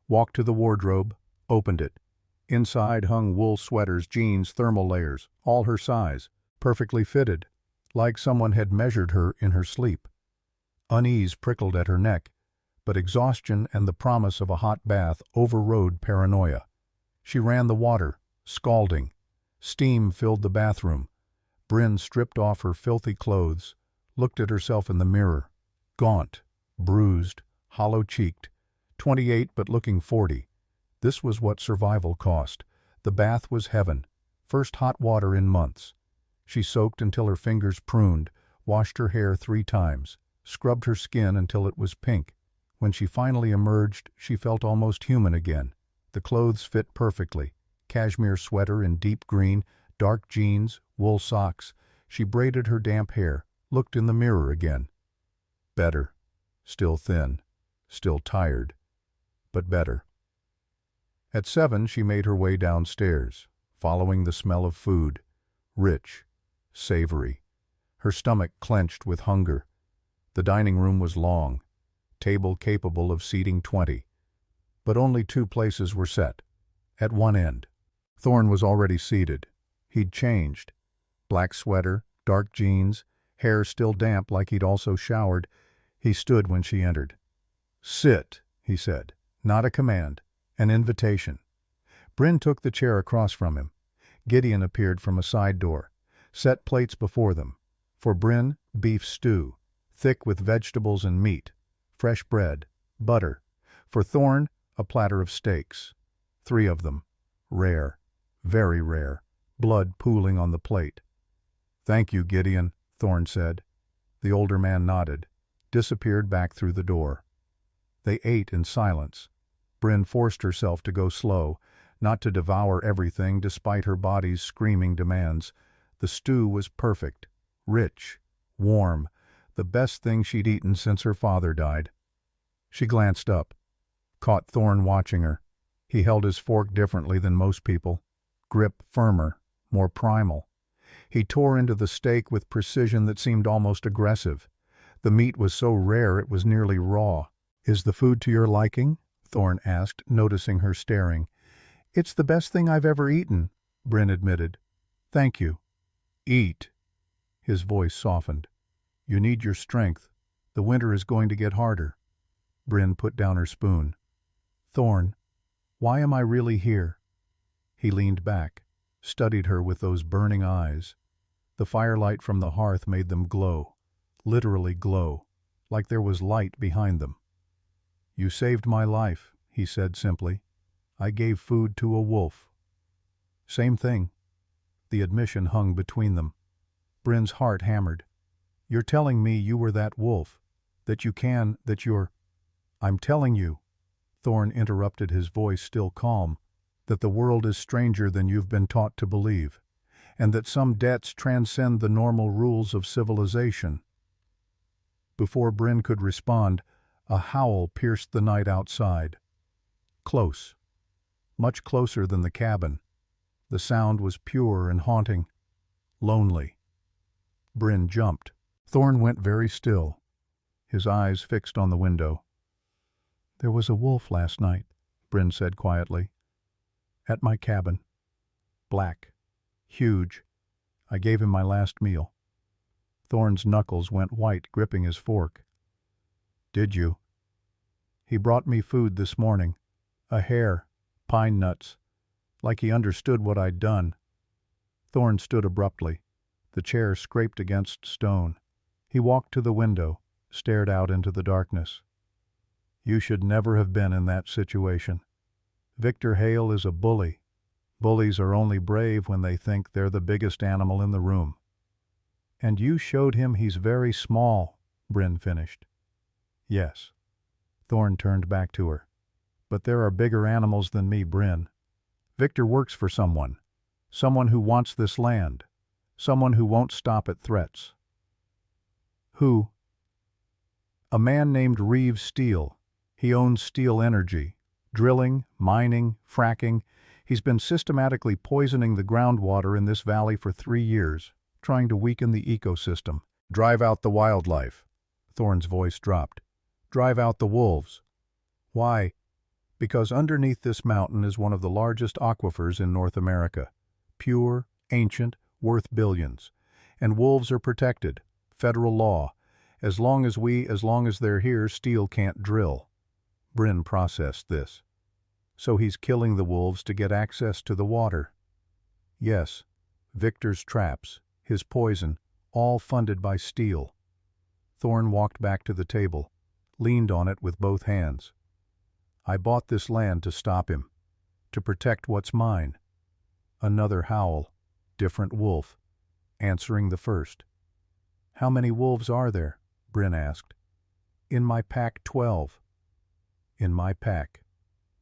walked to the wardrobe, opened it. Inside hung wool sweaters, jeans, thermal layers, all her size, perfectly fitted, like someone had measured her in her sleep. Unease prickled at her neck, but exhaustion and the promise of a hot bath overrode paranoia. She ran the water, scalding. Steam filled the bathroom. Bryn stripped off her filthy clothes, looked at herself in the mirror. Gaunt, bruised, hollow-cheeked, 28 but looking 40. This was what survival cost. The bath was heaven. First hot water in months. She soaked until her fingers pruned, washed her hair 3 times, scrubbed her skin until it was pink. When she finally emerged, she felt almost human again. The clothes fit perfectly. Cashmere sweater in deep green, dark jeans, wool socks. She braided her damp hair, looked in the mirror again. Better. Still thin. Still tired. But better. At 7, she made her way downstairs, following the smell of food. Rich. Savory. Her stomach clenched with hunger. The dining room was long. Table capable of seating 20. But only 2 places were set. At one end. Thorne was already seated. He'd changed. Black sweater, dark jeans, hair still damp like he'd also showered. He stood when she entered. "Sit," he said. Not a command. An invitation. Bryn took the chair across from him. Gideon appeared from a side door. Set plates before them. For Bryn, beef stew, thick with vegetables and meat. Fresh bread. Butter. For Thorne, a platter of steaks. 3 of them. Rare. Very rare. Blood pooling on the plate. "Thank you, Gideon," Thorne said. The older man nodded, disappeared back through the door. They ate in silence. Bryn forced herself to go slow, not to devour everything despite her body's screaming demands. The stew was perfect, rich, warm, the best thing she'd eaten since her father died. She glanced up, caught Thorne watching her. He held his fork differently than most people. Grip firmer, more primal. He tore into the steak with precision that seemed almost aggressive. The meat was so rare it was nearly raw. "Is the food to your liking?" Thorne asked, noticing her staring. "It's the best thing I've ever eaten," Bryn admitted. "Thank you." "Eat." His voice softened. "You need your strength. The winter is going to get harder." Bryn put down her spoon. "Thorne, why am I really here?" He leaned back, studied her with those burning eyes. The firelight from the hearth made them glow, literally glow, like there was light behind them. "You saved my life," he said simply. "I gave food to a wolf." Same thing. The admission hung between them. Bryn's heart hammered. "You're telling me you were that wolf, that you're—" "I'm telling you," Thorne interrupted, his voice still calm, "that the world is stranger than you've been taught to believe, and that some debts transcend the normal rules of civilization." Before Bryn could respond, a howl pierced the night outside. Close. Much closer than the cabin. The sound was pure and haunting. Lonely. Bryn jumped. Thorne went very still, his eyes fixed on the window. "There was a wolf last night," Bryn said quietly. "At my cabin. Black. Huge. I gave him my last meal." Thorne's knuckles went white, gripping his fork. "Did you?" "He brought me food this morning. A hare. Pine nuts. Like he understood what I'd done." Thorne stood abruptly. The chair scraped against stone. He walked to the window, stared out into the darkness. "You should never have been in that situation. Victor Hale is a bully. Bullies are only brave when they think they're the biggest animal in the room. And you showed him he's very small, Bryn finished. Yes. Thorne turned back to her. But there are bigger animals than me, Bryn. Victor works for someone. Someone who wants this land. Someone who won't stop at threats. Who? A man named Reeves Steel. He owns Steel Energy. Drilling, mining, fracking. He's been systematically poisoning the groundwater in this valley for 3 years, trying to weaken the ecosystem. Drive out the wildlife. Thorne's voice dropped. Drive out the wolves. Why? Because underneath this mountain is one of the largest aquifers in North America. Pure, ancient, worth billions. And wolves are protected. Federal law. As long as they're here, Steel can't drill. Bryn processed this. So he's killing the wolves to get access to the water. Yes, Victor's traps, his poison, all funded by Steel. Thorne walked back to the table, leaned on it with both hands. I bought this land to stop him, to protect what's mine. Another howl, different wolf, answering the first. How many wolves are there? Bryn asked. In my pack, 12. In my pack.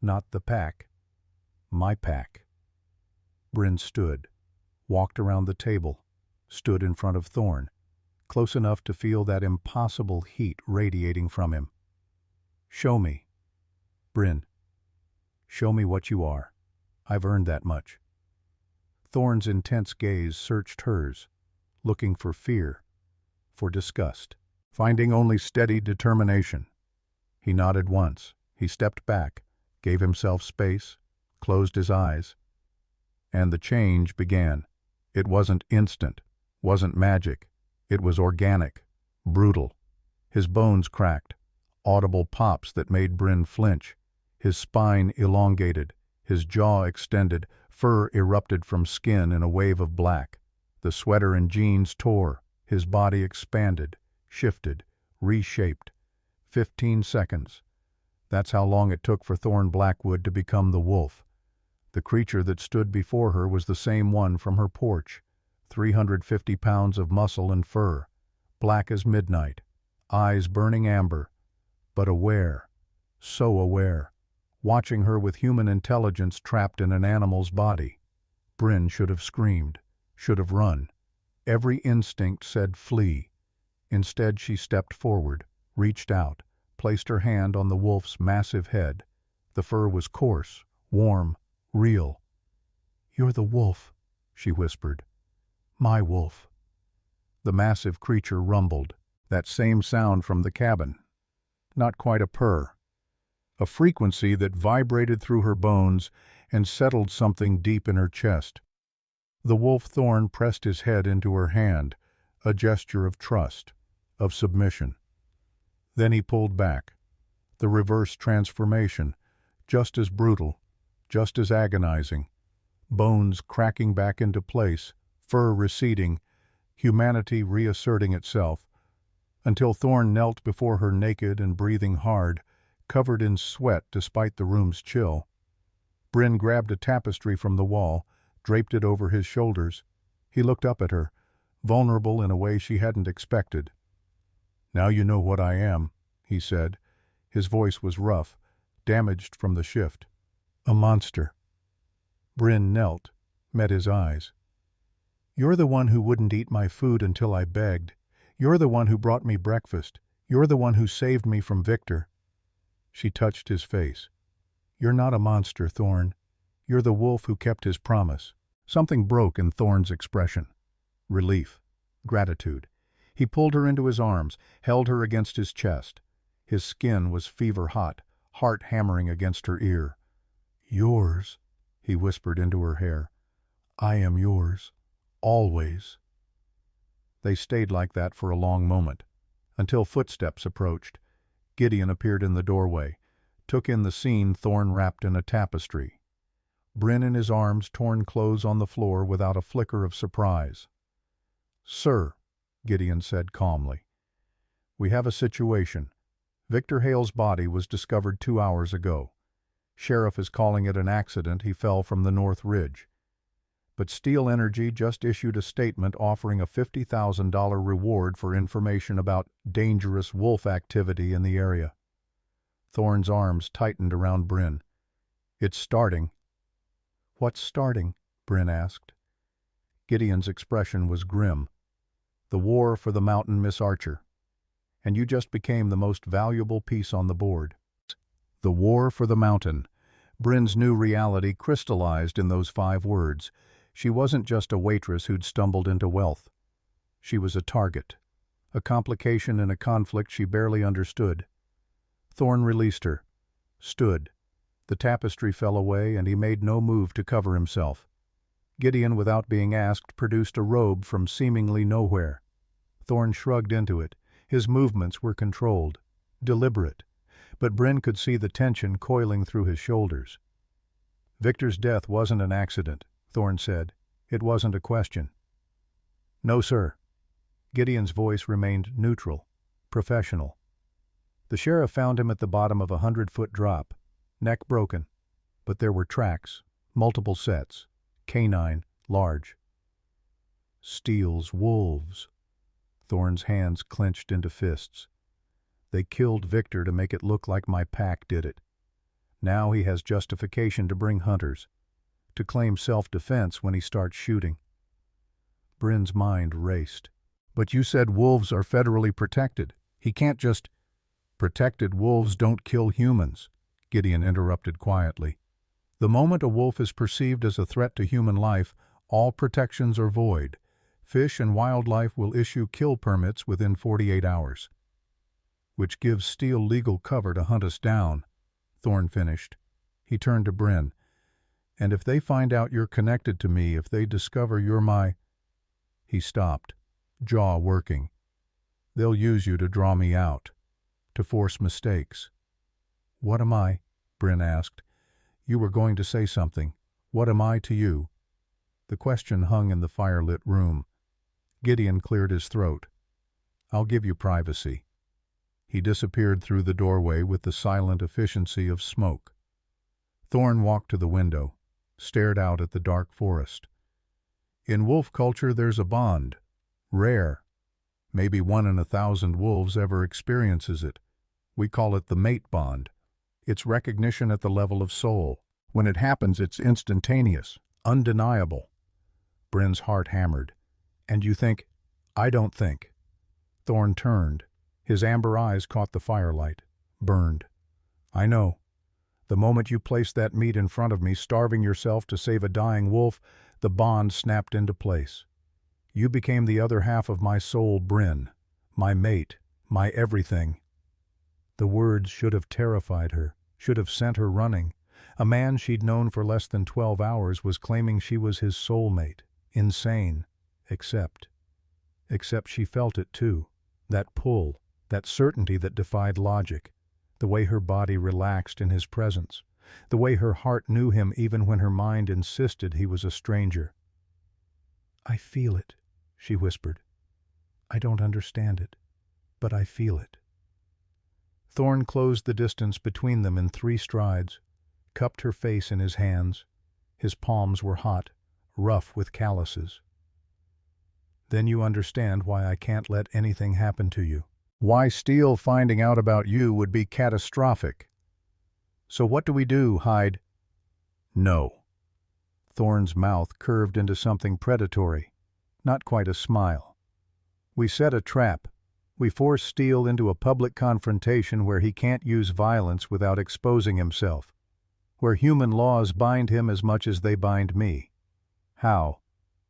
Not the pack. My pack. Bryn stood, walked around the table, stood in front of Thorne, close enough to feel that impossible heat radiating from him. Show me. Bryn, show me what you are. I've earned that much. Thorne's intense gaze searched hers, looking for fear, for disgust, finding only steady determination. He nodded once. He stepped back, gave himself space, closed his eyes. And the change began. It wasn't instant, wasn't magic. It was organic, brutal. His bones cracked, audible pops that made Bryn flinch. His spine elongated, his jaw extended, fur erupted from skin in a wave of black. The sweater and jeans tore, his body expanded, shifted, reshaped. 15 seconds. That's how long it took for Thorne Blackwood to become the wolf. The creature that stood before her was the same one from her porch. 350 pounds of muscle and fur, black as midnight, eyes burning amber, but aware, so aware, watching her with human intelligence trapped in an animal's body. Bryn should have screamed, should have run. Every instinct said flee. Instead, she stepped forward, reached out, placed her hand on the wolf's massive head. The fur was coarse, warm, real. You're the wolf, she whispered. My wolf. The massive creature rumbled, that same sound from the cabin. Not quite a purr. A frequency that vibrated through her bones and settled something deep in her chest. The wolf Thorne pressed his head into her hand, a gesture of trust, of submission. Then he pulled back. The reverse transformation, just as brutal, just as agonizing. Bones cracking back into place, fur receding, humanity reasserting itself, until Thorne knelt before her naked and breathing hard, covered in sweat despite the room's chill. Bryn grabbed a tapestry from the wall, draped it over his shoulders. He looked up at her, vulnerable in a way she hadn't expected. Now you know what I am, he said. His voice was rough, damaged from the shift. A monster. Bryn knelt, met his eyes. You're the one who wouldn't eat my food until I begged. You're the one who brought me breakfast. You're the one who saved me from Victor. She touched his face. You're not a monster, Thorne. You're the wolf who kept his promise. Something broke in Thorne's expression. Relief. Gratitude. He pulled her into his arms, held her against his chest. His skin was fever-hot, heart hammering against her ear. Yours, he whispered into her hair. I am yours. Always. They stayed like that for a long moment, until footsteps approached. Gideon appeared in the doorway, took in the scene Thorne wrapped in a tapestry. Bryn in his arms, torn clothes on the floor without a flicker of surprise. Sir, Gideon said calmly, we have a situation. Victor Hale's body was discovered 2 hours ago. Sheriff is calling it an accident. He fell from the North Ridge. But Steel Energy just issued a statement offering a $50,000 reward for information about dangerous wolf activity in the area. Thorne's arms tightened around Bryn. It's starting. What's starting? Bryn asked. Gideon's expression was grim. The war for the mountain, Miss Archer. And you just became the most valuable piece on the board. The war for the mountain. Bryn's new reality crystallized in those 5 words. She wasn't just a waitress who'd stumbled into wealth. She was a target, a complication in a conflict she barely understood. Thorne released her, stood. The tapestry fell away, and he made no move to cover himself. Gideon, without being asked, produced a robe from seemingly nowhere. Thorne shrugged into it. His movements were controlled, deliberate, but Bryn could see the tension coiling through his shoulders. Victor's death wasn't an accident, Thorne said. It wasn't a question. No, sir. Gideon's voice remained neutral, professional. The sheriff found him at the bottom of a 100-foot drop, neck broken, but there were tracks, multiple sets, canine, large. Steele's wolves. Thorne's hands clenched into fists. They killed Victor to make it look like my pack did it. Now he has justification to bring hunters, to claim self-defense when he starts shooting. Bryn's mind raced. But you said wolves are federally protected. He can't just... Protected wolves don't kill humans, Gideon interrupted quietly. The moment a wolf is perceived as a threat to human life, all protections are void. Fish and Wildlife will issue kill permits within 48 hours. Which gives Steele legal cover to hunt us down, Thorne finished. He turned to Bryn. And if they find out you're connected to me, if they discover you're my... He stopped, jaw working. They'll use you to draw me out, to force mistakes. What am I? Bryn asked. You were going to say something. What am I to you? The question hung in the firelit room. Gideon cleared his throat. I'll give you privacy. He disappeared through the doorway with the silent efficiency of smoke. Thorne walked to the window, stared out at the dark forest. In wolf culture there's a bond. Rare. Maybe 1 in 1,000 wolves ever experiences it. We call it the mate bond. It's recognition at the level of soul. When it happens, it's instantaneous, undeniable. Bryn's heart hammered. And you think? I don't think. Thorne turned. His amber eyes caught the firelight, burned. I know. The moment you placed that meat in front of me, starving yourself to save a dying wolf, the bond snapped into place. You became the other half of my soul, Bryn, my mate, my everything. The words should have terrified her, should have sent her running. A man she'd known for less than 12 hours was claiming she was his soulmate. Insane. Except she felt it too. That pull, that certainty that defied logic. The way her body relaxed in his presence. The way her heart knew him even when her mind insisted he was a stranger. I feel it, she whispered. I don't understand it, but I feel it. Thorne closed the distance between them in 3 strides, cupped her face in his hands. His palms were hot, rough with calluses. Then you understand why I can't let anything happen to you. Why Steele finding out about you would be catastrophic. So what do we do, Hyde? No. Thorne's mouth curved into something predatory, not quite a smile. We set a trap. We force Steele into a public confrontation where he can't use violence without exposing himself, where human laws bind him as much as they bind me. How?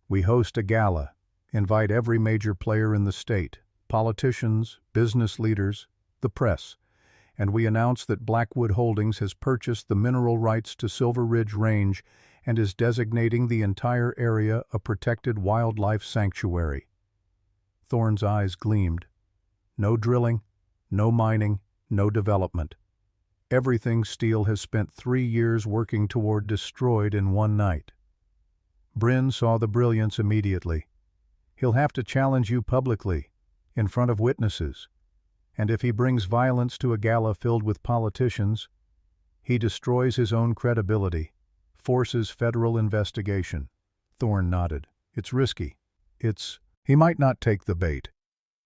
We host a gala, invite every major player in the state, politicians, business leaders, the press, and we announce that Blackwood Holdings has purchased the mineral rights to Silver Ridge Range and is designating the entire area a protected wildlife sanctuary. Thorne's eyes gleamed. No drilling, no mining, no development. Everything Steele has spent 3 years working toward destroyed in one night. Bryn saw the brilliance immediately. He'll have to challenge you publicly, in front of witnesses, and if he brings violence to a gala filled with politicians, He destroys his own credibility, forces federal investigation. Thorne nodded. It's risky. He might not take the bait.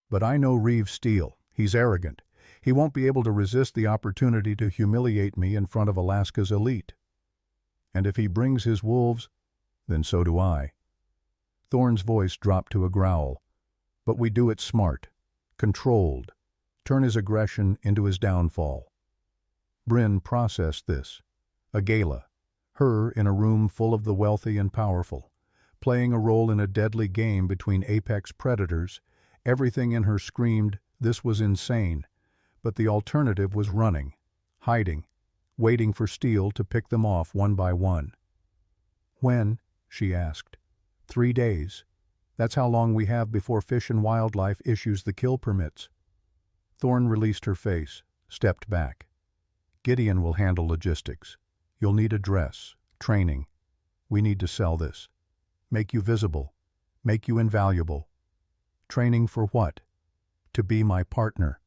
But I know Reeve Steele. He's arrogant. He won't be able to resist the opportunity to humiliate me in front of Alaska's elite. And if he brings his wolves, then so do I. Thorne's voice dropped to a growl. But we do it smart, controlled, turn his aggression into his downfall. Bryn processed this. A gala. Her in a room full of the wealthy and powerful, playing a role in a deadly game between apex predators. Everything in her screamed this was insane, but the alternative was running, hiding, waiting for Steele to pick them off one by one. When? She asked. 3 days. That's how long we have before Fish and Wildlife issues the kill permits. Thorne released her face, stepped back. Gideon will handle logistics. You'll need a dress, training. We need to sell this. Make you visible. Make you invaluable. Training for what? To be my partner.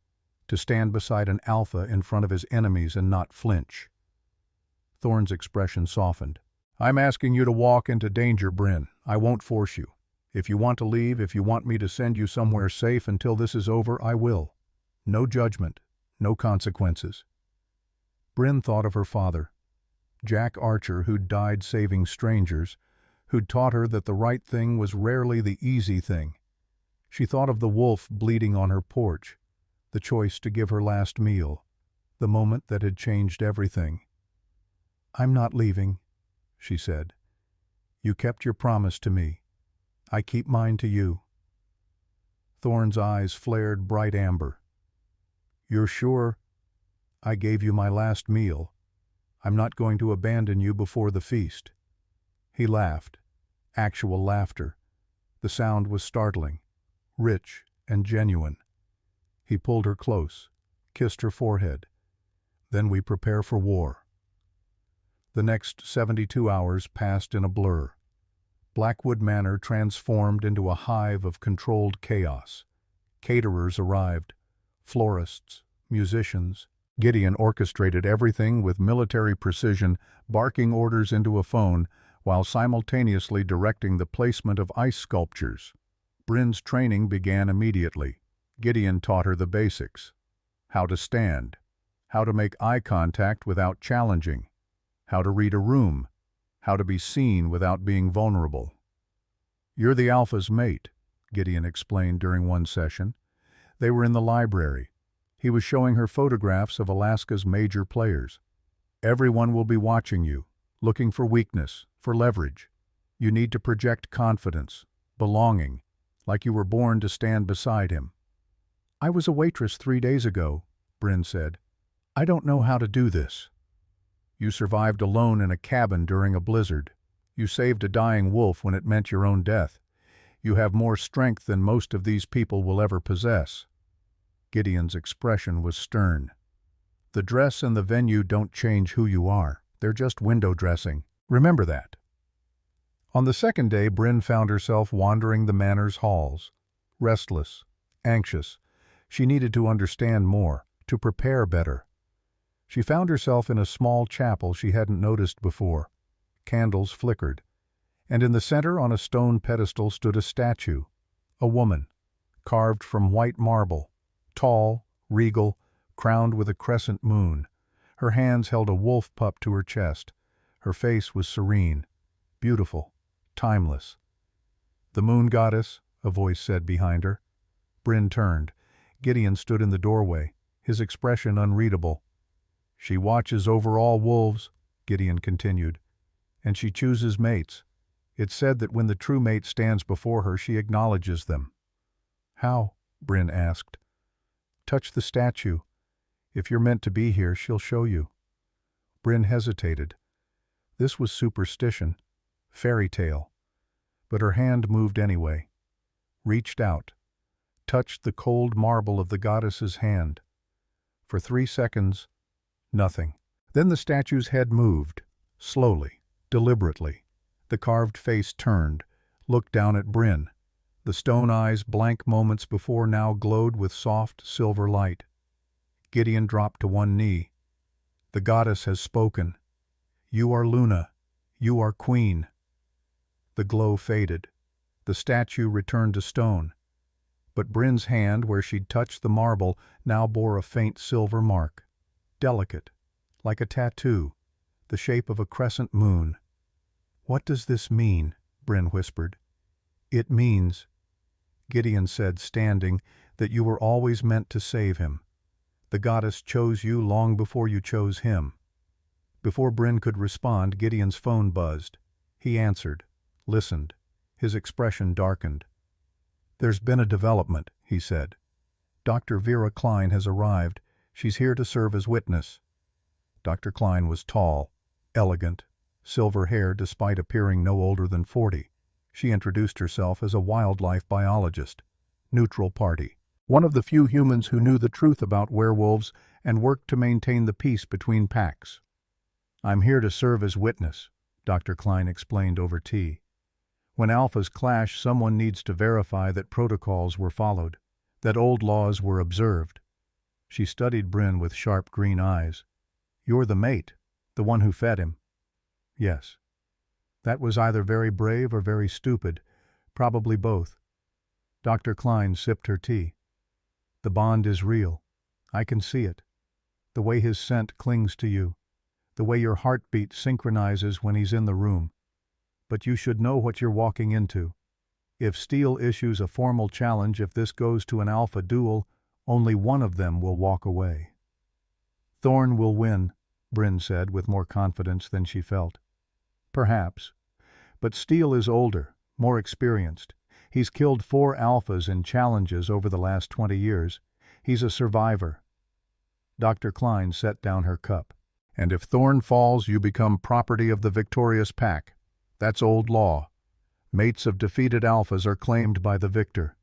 To stand beside an alpha in front of his enemies and not flinch. Thorne's expression softened. I'm asking you to walk into danger, Bryn. I won't force you. If you want to leave, if you want me to send you somewhere safe until this is over, I will. No judgment, no consequences. Bryn thought of her father, Jack Archer, who'd died saving strangers, who'd taught her that the right thing was rarely the easy thing. She thought of the wolf bleeding on her porch, the choice to give her last meal, the moment that had changed everything. I'm not leaving, she said. You kept your promise to me. I keep mine to you. Thorne's eyes flared bright amber. You're sure? I gave you my last meal. I'm not going to abandon you before the feast. He laughed, actual laughter. The sound was startling, rich and genuine. He pulled her close, kissed her forehead. Then we prepare for war. The next 72 hours passed in a blur. Blackwood Manor transformed into a hive of controlled chaos. Caterers arrived, florists, musicians. Gideon orchestrated everything with military precision, barking orders into a phone while simultaneously directing the placement of ice sculptures. Bryn's training began immediately. Gideon taught her the basics. How to stand, how to make eye contact without challenging, how to read a room, how to be seen without being vulnerable. You're the alpha's mate, Gideon explained during one session. They were in the library. He was showing her photographs of Alaska's major players. Everyone will be watching you, looking for weakness, for leverage. You need to project confidence, belonging, like you were born to stand beside him. I was a waitress 3 days ago, Bryn said. I don't know how to do this. You survived alone in a cabin during a blizzard. You saved a dying wolf when it meant your own death. You have more strength than most of these people will ever possess. Gideon's expression was stern. The dress and the venue don't change who you are. They're just window dressing. Remember that. On the second day, Bryn found herself wandering the manor's halls. Restless, anxious. She needed to understand more, to prepare better. She found herself in a small chapel she hadn't noticed before. Candles flickered, and in the center on a stone pedestal stood a statue, a woman, carved from white marble, tall, regal, crowned with a crescent moon. Her hands held a wolf pup to her chest. Her face was serene, beautiful, timeless. The moon goddess, a voice said behind her. Bryn turned. Gideon stood in the doorway, his expression unreadable. She watches over all wolves, Gideon continued, and she chooses mates. It's said that when the true mate stands before her, she acknowledges them. How? Bryn asked. Touch the statue. If you're meant to be here, she'll show you. Bryn hesitated. This was superstition, fairy tale. But her hand moved anyway, reached out, touched the cold marble of the goddess's hand. For 3 seconds, nothing. Then the statue's head moved, slowly, deliberately. The carved face turned, looked down at Bryn. The stone eyes, blank moments before, now glowed with soft silver light. Gideon dropped to one knee. The goddess has spoken. You are Luna. You are queen. The glow faded. The statue returned to stone. But Bryn's hand, where she'd touched the marble, now bore a faint silver mark. Delicate, like a tattoo, the shape of a crescent moon. "What does this mean?" Bryn whispered. "It means," Gideon said, standing, "that you were always meant to save him. The goddess chose you long before you chose him." Before Bryn could respond, Gideon's phone buzzed. He answered, listened. His expression darkened. "There's been a development," he said. "Dr. Vera Klein has arrived. She's here to serve as witness." Dr. Klein was tall, elegant, silver hair despite appearing no older than 40. She introduced herself as a wildlife biologist, neutral party, one of the few humans who knew the truth about werewolves and worked to maintain the peace between packs. "I'm here to serve as witness," Dr. Klein explained over tea. "When alphas clash, someone needs to verify that protocols were followed, that old laws were observed." She studied Bryn with sharp green eyes. "You're the mate, the one who fed him." "Yes." "That was either very brave or very stupid, probably both." Dr. Klein sipped her tea. "The bond is real. I can see it. The way his scent clings to you. The way your heartbeat synchronizes when he's in the room. But you should know what you're walking into. If Steele issues a formal challenge, if this goes to an alpha duel, only one of them will walk away." "Thorn will win," Bryn said with more confidence than she felt. "Perhaps. But Steele is older, more experienced. He's killed 4 alphas in challenges over the last 20 years. He's a survivor." Dr. Klein set down her cup. "And if Thorn falls, you become property of the victorious pack. That's old law. Mates of defeated alphas are claimed by the victor."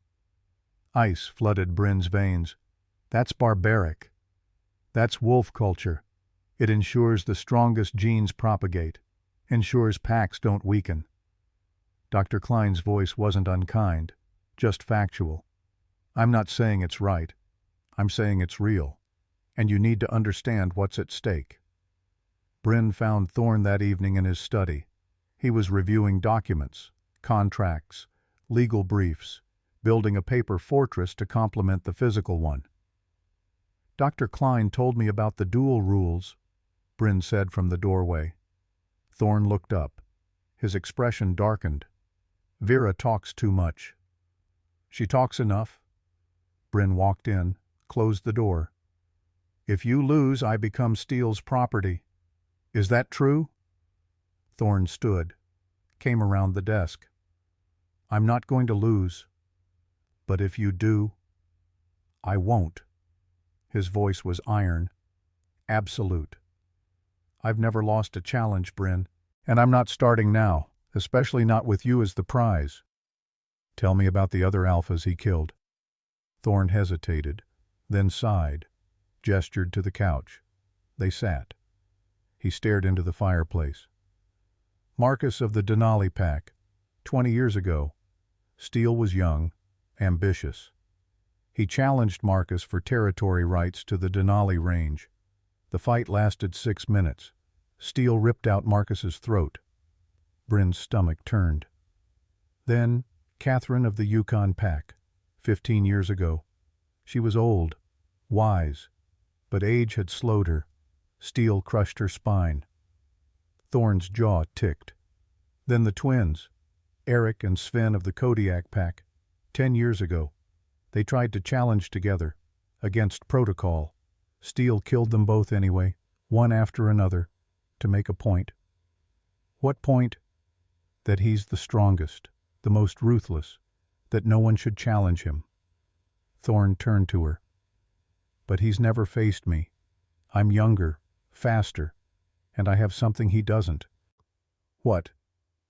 Ice flooded Bryn's veins. "That's barbaric. That's wolf culture. It ensures the strongest genes propagate, ensures packs don't weaken." Dr. Klein's voice wasn't unkind, just factual. "I'm not saying it's right. I'm saying it's real. And you need to understand what's at stake." Bryn found Thorn that evening in his study. He was reviewing documents, contracts, legal briefs, building a paper fortress to complement the physical one. "Dr. Klein told me about the duel rules," Bryn said from the doorway. Thorn looked up. His expression darkened. "Vera talks too much." "She talks enough." Bryn walked in, closed the door. "If you lose, I become Steele's property. Is that true?" Thorn stood, came around the desk. "I'm not going to lose. But if you do, I won't." His voice was iron, absolute. "I've never lost a challenge, Bryn, and I'm not starting now, especially not with you as the prize." "Tell me about the other alphas he killed." Thorn hesitated, then sighed, gestured to the couch. They sat. He stared into the fireplace. "Marcus of the Denali pack, 20 years ago. Steele was young, ambitious. He challenged Marcus for territory rights to the Denali range. The fight lasted 6 minutes. Steele ripped out Marcus's throat." Bryn's stomach turned. "Then Catherine of the Yukon pack, 15 years ago. She was old, wise, but age had slowed her. Steele crushed her spine." Thorn's jaw ticked. "Then the twins, Eric and Sven of the Kodiak pack, 10 years ago. They tried to challenge together, against protocol. Steele killed them both anyway, one after another, to make a point." "What point?" "That he's the strongest, the most ruthless, that no one should challenge him." Thorn turned to her. "But he's never faced me. I'm younger, faster, and I have something he doesn't." "What?"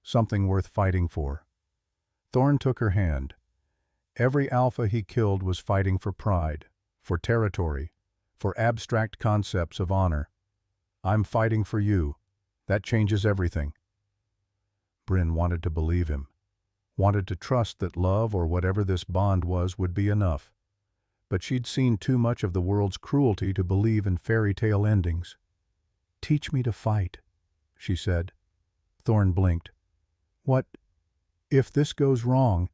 "Something worth fighting for." Thorn took her hand. "Every alpha he killed was fighting for pride, for territory, for abstract concepts of honor. I'm fighting for you. That changes everything." Bryn wanted to believe him, wanted to trust that love or whatever this bond was would be enough. But she'd seen too much of the world's cruelty to believe in fairy tale endings. Teach me to fight, she said. Thorn blinked. What? If this goes wrong,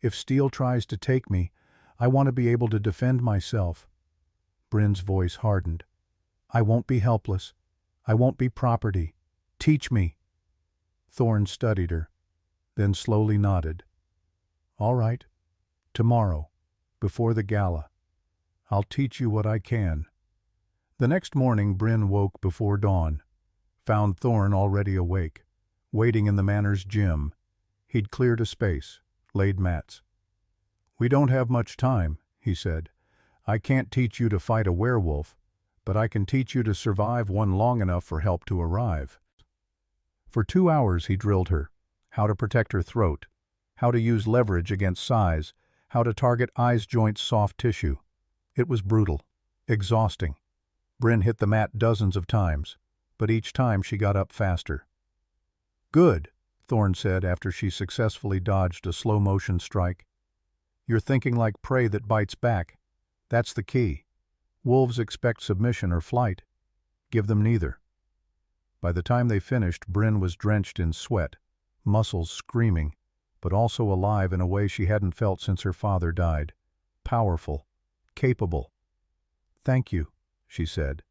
if Steel tries to take me, I want to be able to defend myself. Bryn's voice hardened. I won't be helpless. I won't be property. Teach me. Thorn studied her, then slowly nodded. All right. Tomorrow, before the gala. I'll teach you what I can. The next morning Bryn woke before dawn, found Thorn already awake, waiting in the manor's gym. He'd cleared a space, laid mats. We don't have much time, he said. I can't teach you to fight a werewolf, but I can teach you to survive one long enough for help to arrive. For 2 hours he drilled her, how to protect her throat, how to use leverage against size, how to target eyes joints' soft tissue. It was brutal, exhausting. Bryn hit the mat dozens of times, but each time she got up faster. Good, Thorn said after she successfully dodged a slow-motion strike. You're thinking like prey that bites back. That's the key. Wolves expect submission or flight. Give them neither. By the time they finished, Bryn was drenched in sweat, muscles screaming, but also alive in a way she hadn't felt since her father died. Powerful, capable. Thank you, she said.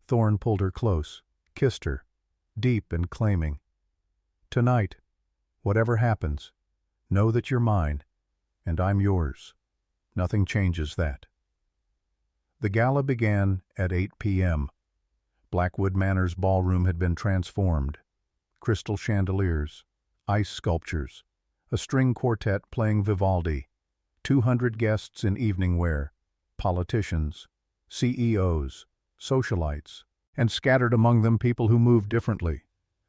Thorn pulled her close, kissed her, deep and claiming. Tonight, whatever happens, know that you're mine, and I'm yours. Nothing changes that. The gala began at 8 p.m. Blackwood Manor's ballroom had been transformed. Crystal chandeliers, ice sculptures, a string quartet playing Vivaldi, 200 guests in evening wear, politicians, CEOs, socialites, and scattered among them people who moved differently,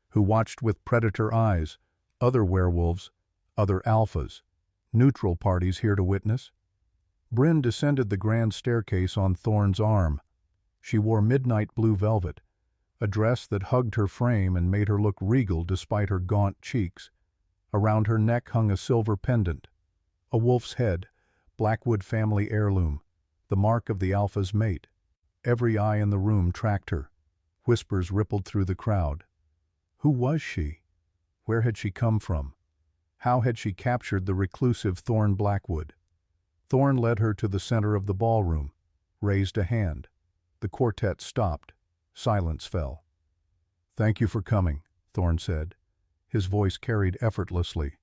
who watched with predator eyes, other werewolves, other alphas, neutral parties here to witness. Bryn descended the grand staircase on Thorn's arm. She wore midnight blue velvet, a dress that hugged her frame and made her look regal despite her gaunt cheeks. Around her neck hung a silver pendant, a wolf's head, Blackwood family heirloom, the mark of the alpha's mate. Every eye in the room tracked her. Whispers rippled through the crowd. Who was she? Where had she come from? How had she captured the reclusive Thorn Blackwood? Thorn led her to the center of the ballroom, raised a hand. The quartet stopped. Silence fell. Thank you for coming, Thorn said. His voice carried effortlessly.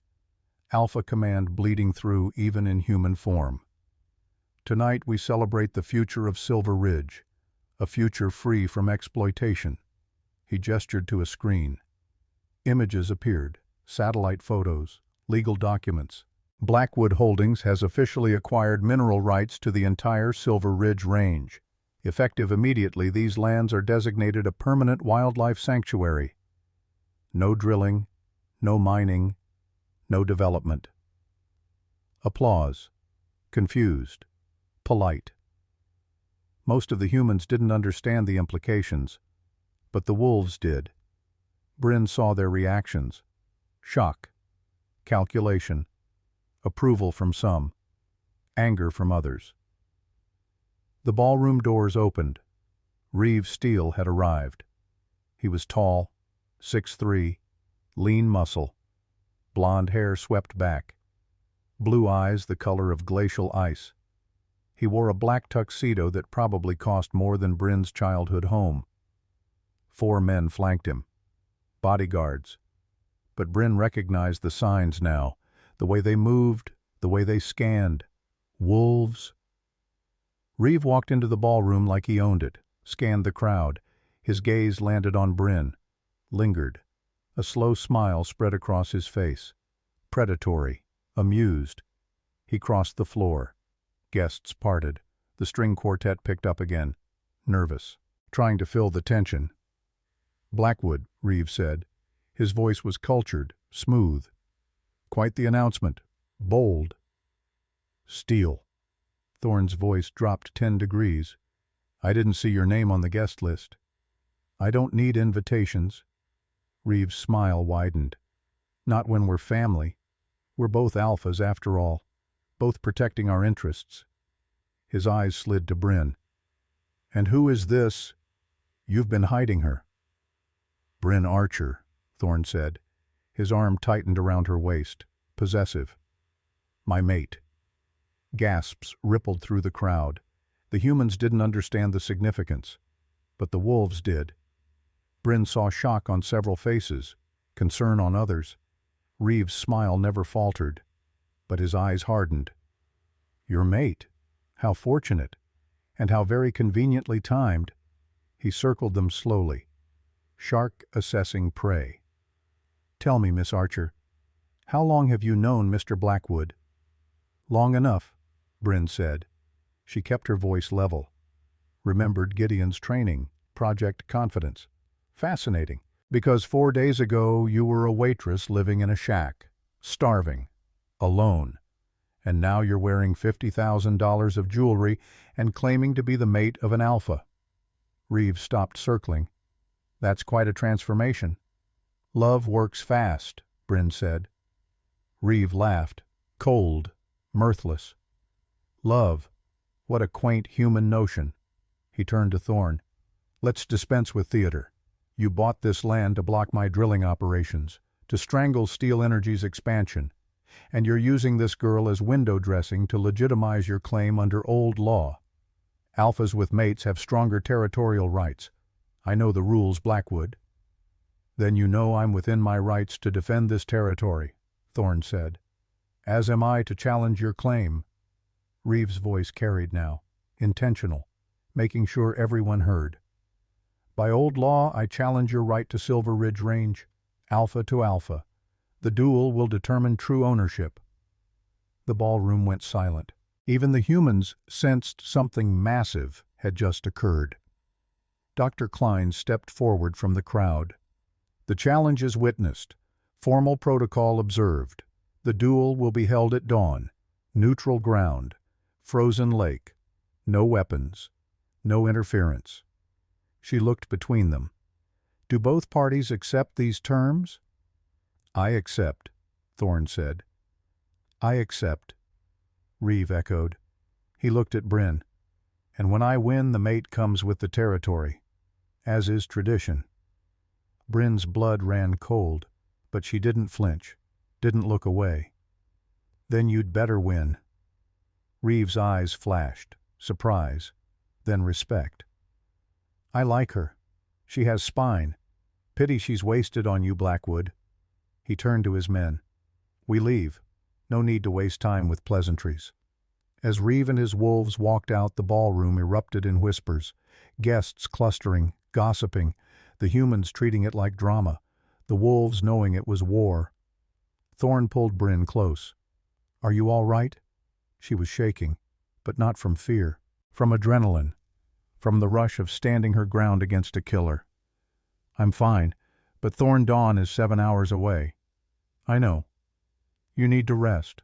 Alpha command bleeding through even in human form. Tonight we celebrate the future of Silver Ridge, a future free from exploitation. He gestured to a screen. Images appeared, satellite photos, legal documents. Blackwood Holdings has officially acquired mineral rights to the entire Silver Ridge Range. Effective immediately, these lands are designated a permanent wildlife sanctuary. No drilling, no mining, no development. Applause. Confused. Polite. Most of the humans didn't understand the implications, but the wolves did. Bryn saw their reactions. Shock. Calculation. Approval from some. Anger from others. The ballroom doors opened. Reeve Steele had arrived. He was tall, 6'3", lean muscle, blonde hair swept back, blue eyes the color of glacial ice. He wore a black tuxedo that probably cost more than Bryn's childhood home. 4 men flanked him. Bodyguards. But Bryn recognized the signs now, the way they moved, the way they scanned. Wolves. Reeve walked into the ballroom like he owned it, scanned the crowd. His gaze landed on Bryn, lingered. A slow smile spread across his face. Predatory, amused. He crossed the floor. Guests parted. The string quartet picked up again, nervous, trying to fill the tension. Blackwood, Reeve said. His voice was cultured, smooth. Quite the announcement. Bold. Steele. Thorn's voice dropped 10 degrees. I didn't see your name on the guest list. I don't need invitations. Reeve's smile widened. Not when we're family. We're both alphas after all, both protecting our interests. His eyes slid to Bryn. And who is this? You've been hiding her. Bryn Archer, Thorne said. His arm tightened around her waist, possessive. My mate. Gasps rippled through the crowd. The humans didn't understand the significance, but the wolves did. Bryn saw shock on several faces, concern on others. Reeves' smile never faltered, but his eyes hardened. Your mate? How fortunate, and how very conveniently timed. He circled them slowly, shark assessing prey. Tell me, Miss Archer, how long have you known Mr. Blackwood? Long enough, Bryn said. She kept her voice level. Remembered Gideon's training, Project Confidence. Fascinating, because 4 days ago you were a waitress living in a shack, starving, alone, and now you're wearing $50,000 of jewelry and claiming to be the mate of an alpha. Reeves stopped circling. That's quite a transformation. Love works fast, Bryn said. Reeve laughed, cold, mirthless. Love, what a quaint human notion. He turned to Thorne. Let's dispense with theater. You bought this land to block my drilling operations, to strangle Steel Energy's expansion, and you're using this girl as window dressing to legitimize your claim under old law. Alphas with mates have stronger territorial rights. I know the rules, Blackwood. Then you know I'm within my rights to defend this territory, Thorne said. As am I to challenge your claim. Reeves' voice carried now, intentional, making sure everyone heard. By old law, I challenge your right to Silver Ridge Range, alpha to alpha. The duel will determine true ownership. The ballroom went silent. Even the humans sensed something massive had just occurred. Dr. Klein stepped forward from the crowd. The challenge is witnessed. Formal protocol observed. The duel will be held at dawn. Neutral ground. Frozen lake. No weapons. No interference. She looked between them. Do both parties accept these terms? I accept, Thorne said. I accept, Reeve echoed. He looked at Bryn. And when I win, the mate comes with the territory, as is tradition. Bryn's blood ran cold, but she didn't flinch, didn't look away. Then you'd better win. Reeve's eyes flashed, surprise, then respect. I like her. She has spine. Pity she's wasted on you, Blackwood. He turned to his men. We leave. No need to waste time with pleasantries. As Reeve and his wolves walked out, the ballroom erupted in whispers, guests clustering, gossiping, the humans treating it like drama, the wolves knowing it was war. Thorne pulled Bryn close. Are you all right? She was shaking, but not from fear, from adrenaline, from the rush of standing her ground against a killer. I'm fine, but Thorn Dawn is 7 hours away. I know. You need to rest.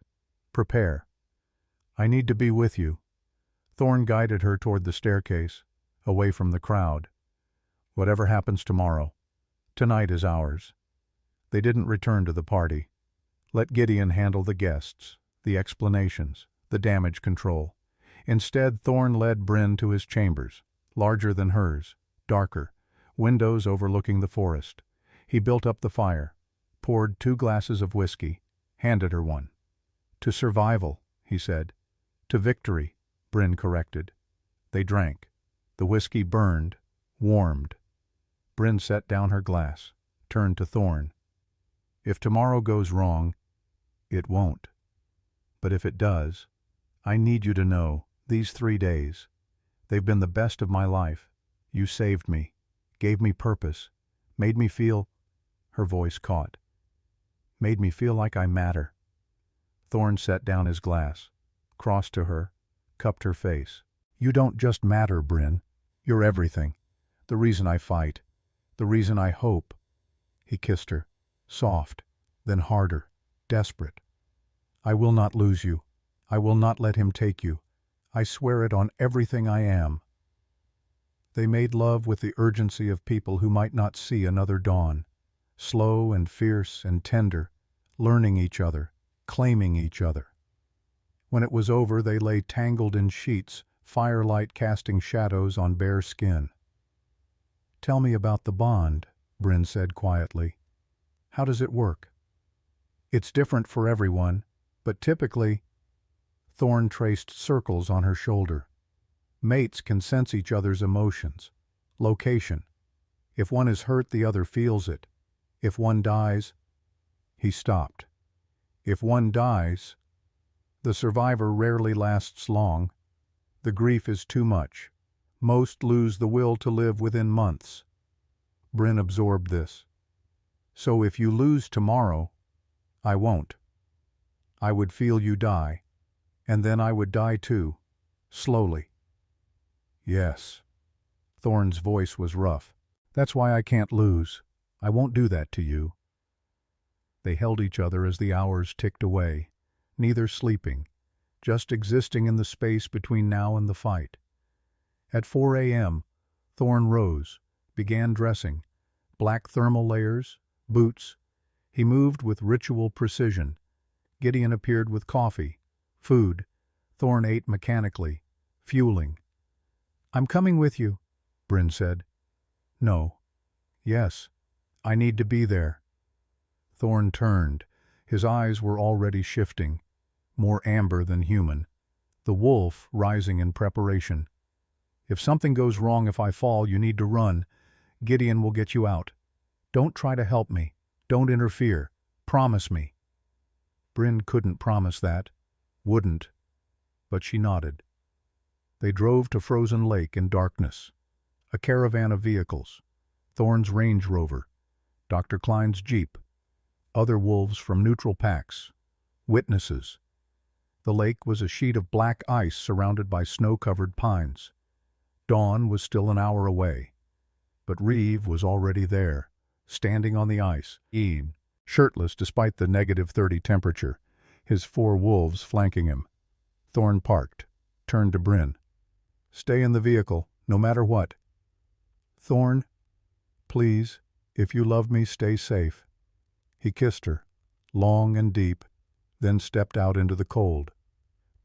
Prepare. I need to be with you. Thorn guided her toward the staircase, away from the crowd. Whatever happens tomorrow, tonight is ours. They didn't return to the party. Let Gideon handle the guests, the explanations, the damage control. Instead, Thorn led Bryn to his chambers, larger than hers, darker, windows overlooking the forest. He built up the fire, poured 2 glasses of whiskey, handed her one. To survival, he said. To victory, Bryn corrected. They drank. The whiskey burned, warmed. Bryn set down her glass, turned to Thorn. If tomorrow goes wrong, it won't. But if it does, I need you to know, these 3 days, they've been the best of my life. You saved me, gave me purpose, made me feel, her voice caught, made me feel like I matter. Thorn set down his glass, crossed to her, cupped her face. You don't just matter, Bryn. You're everything. The reason I fight. The reason I hope. He kissed her, soft, then harder, desperate. I will not lose you. I will not let him take you. I swear it on everything I am. They made love with the urgency of people who might not see another dawn, slow and fierce and tender, learning each other, claiming each other. When it was over, they lay tangled in sheets, firelight casting shadows on bare skin. Tell me about the bond, Bryn said quietly. How does it work? It's different for everyone, but typically... Thorn traced circles on her shoulder. Mates can sense each other's emotions. Location. If one is hurt, the other feels it. If one dies... He stopped. If one dies... The survivor rarely lasts long. The grief is too much. Most lose the will to live within months. Bryn absorbed this. So if you lose tomorrow, I won't. I would feel you die, and then I would die too, slowly. Yes. Thorn's voice was rough. That's why I can't lose. I won't do that to you. They held each other as the hours ticked away, neither sleeping, just existing in the space between now and the fight. At 4 a.m., Thorn rose, began dressing, black thermal layers, boots. He moved with ritual precision. Gideon appeared with coffee, food. Thorn ate mechanically, fueling. I'm coming with you, Bryn said. No. Yes. I need to be there. Thorn turned. His eyes were already shifting, more amber than human. The wolf rising in preparation. If something goes wrong, if I fall, you need to run. Gideon will get you out. Don't try to help me. Don't interfere. Promise me. Bryn couldn't promise that. Wouldn't. But she nodded. They drove to Frozen Lake in darkness. A caravan of vehicles. Thorn's Range Rover. Dr. Klein's Jeep. Other wolves from neutral packs. Witnesses. The lake was a sheet of black ice surrounded by snow-covered pines. Dawn was still an hour away. But Reeve was already there, standing on the ice, shirtless despite the -30 temperature, his 4 wolves flanking him. Thorn parked, turned to Bryn. Stay in the vehicle, no matter what. Thorn, please, if you love me, stay safe. He kissed her, long and deep, then stepped out into the cold.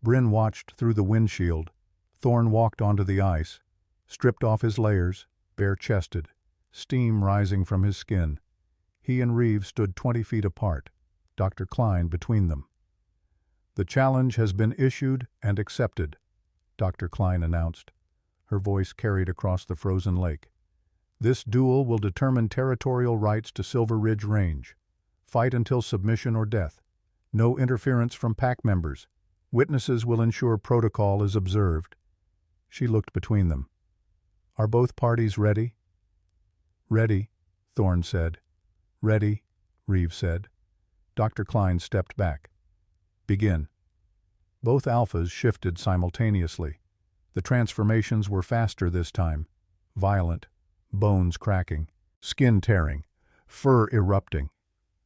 Bryn watched through the windshield. Thorn walked onto the ice, stripped off his layers, bare-chested, steam rising from his skin. He and Reeve stood 20 feet apart, Dr. Klein between them. The challenge has been issued and accepted, Dr. Klein announced. Her voice carried across the frozen lake. This duel will determine territorial rights to Silver Ridge Range. Fight until submission or death. No interference from pack members. Witnesses will ensure protocol is observed. She looked between them. Are both parties ready? Ready, Thorn said. Ready, Reeve said. Dr. Klein stepped back. Begin. Both alphas shifted simultaneously. The transformations were faster this time. Violent. Bones cracking. Skin tearing. Fur erupting.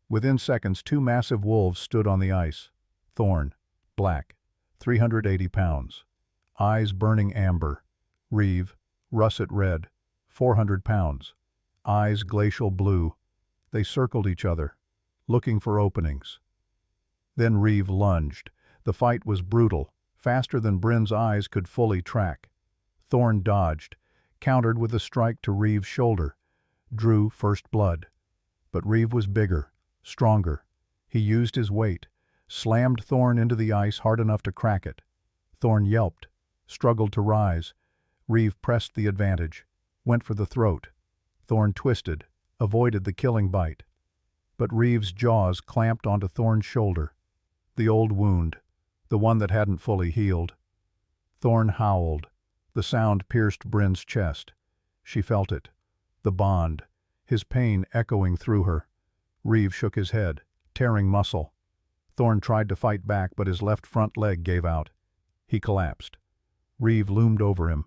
Within seconds, 2 massive wolves stood on the ice. Thorn, black, 380 pounds. Eyes burning amber. Reeve, russet red, 400 pounds. Eyes glacial blue. They circled each other, looking for openings. Then Reeve lunged. The fight was brutal, faster than Bryn's eyes could fully track. Thorn dodged, countered with a strike to Reeve's shoulder, drew first blood. But Reeve was bigger, stronger. He used his weight, slammed Thorn into the ice hard enough to crack it. Thorn yelped, struggled to rise. Reeve pressed the advantage, went for the throat. Thorn twisted, avoided the killing bite. But Reeve's jaws clamped onto Thorn's shoulder. The old wound, the one that hadn't fully healed. Thorn howled. The sound pierced Bryn's chest. She felt it. The bond, his pain echoing through her. Reeve shook his head, tearing muscle. Thorn tried to fight back, but his left front leg gave out. He collapsed. Reeve loomed over him,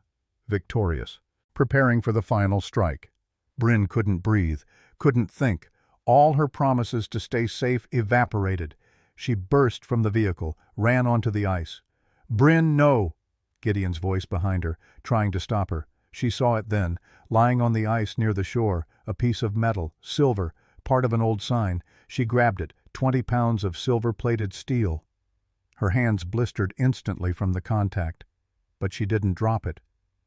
victorious, preparing for the final strike. Bryn couldn't breathe, couldn't think. All her promises to stay safe evaporated. She burst from the vehicle, ran onto the ice. Bryn, no! Gideon's voice behind her, trying to stop her. She saw it then, lying on the ice near the shore, a piece of metal, silver, part of an old sign. She grabbed it, 20 pounds of silver-plated steel. Her hands blistered instantly from the contact, but she didn't drop it.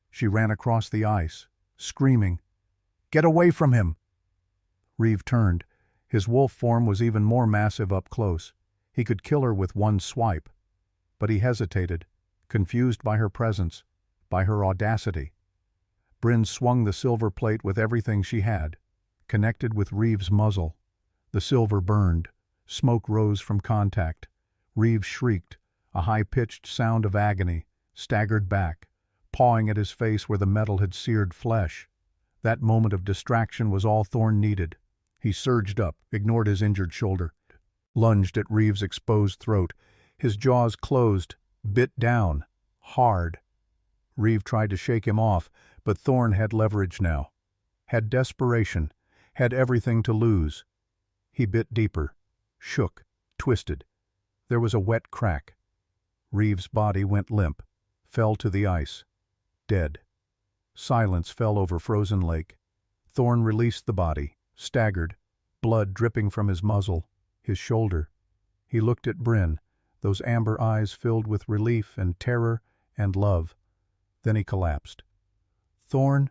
She ran across the ice, screaming, "Get away from him!" Reeve turned. His wolf form was even more massive up close. He could kill her with one swipe. But he hesitated, confused by her presence, by her audacity. Bryn swung the silver plate with everything she had, connected with Reeve's muzzle. The silver burned. Smoke rose from contact. Reeve shrieked, a high-pitched sound of agony, staggered back, pawing at his face where the metal had seared flesh. That moment of distraction was all Thorn needed. He surged up, ignored his injured shoulder, lunged at Reeve's exposed throat. His jaws closed, bit down, hard. Reeve tried to shake him off, but Thorn had leverage now, had desperation, had everything to lose. He bit deeper, shook, twisted. There was a wet crack. Reeve's body went limp, fell to the ice, dead. Silence fell over Frozen Lake. Thorn released the body, staggered, blood dripping from his muzzle, his shoulder. He looked at Bryn, those amber eyes filled with relief and terror and love. Then he collapsed. "Thorn?"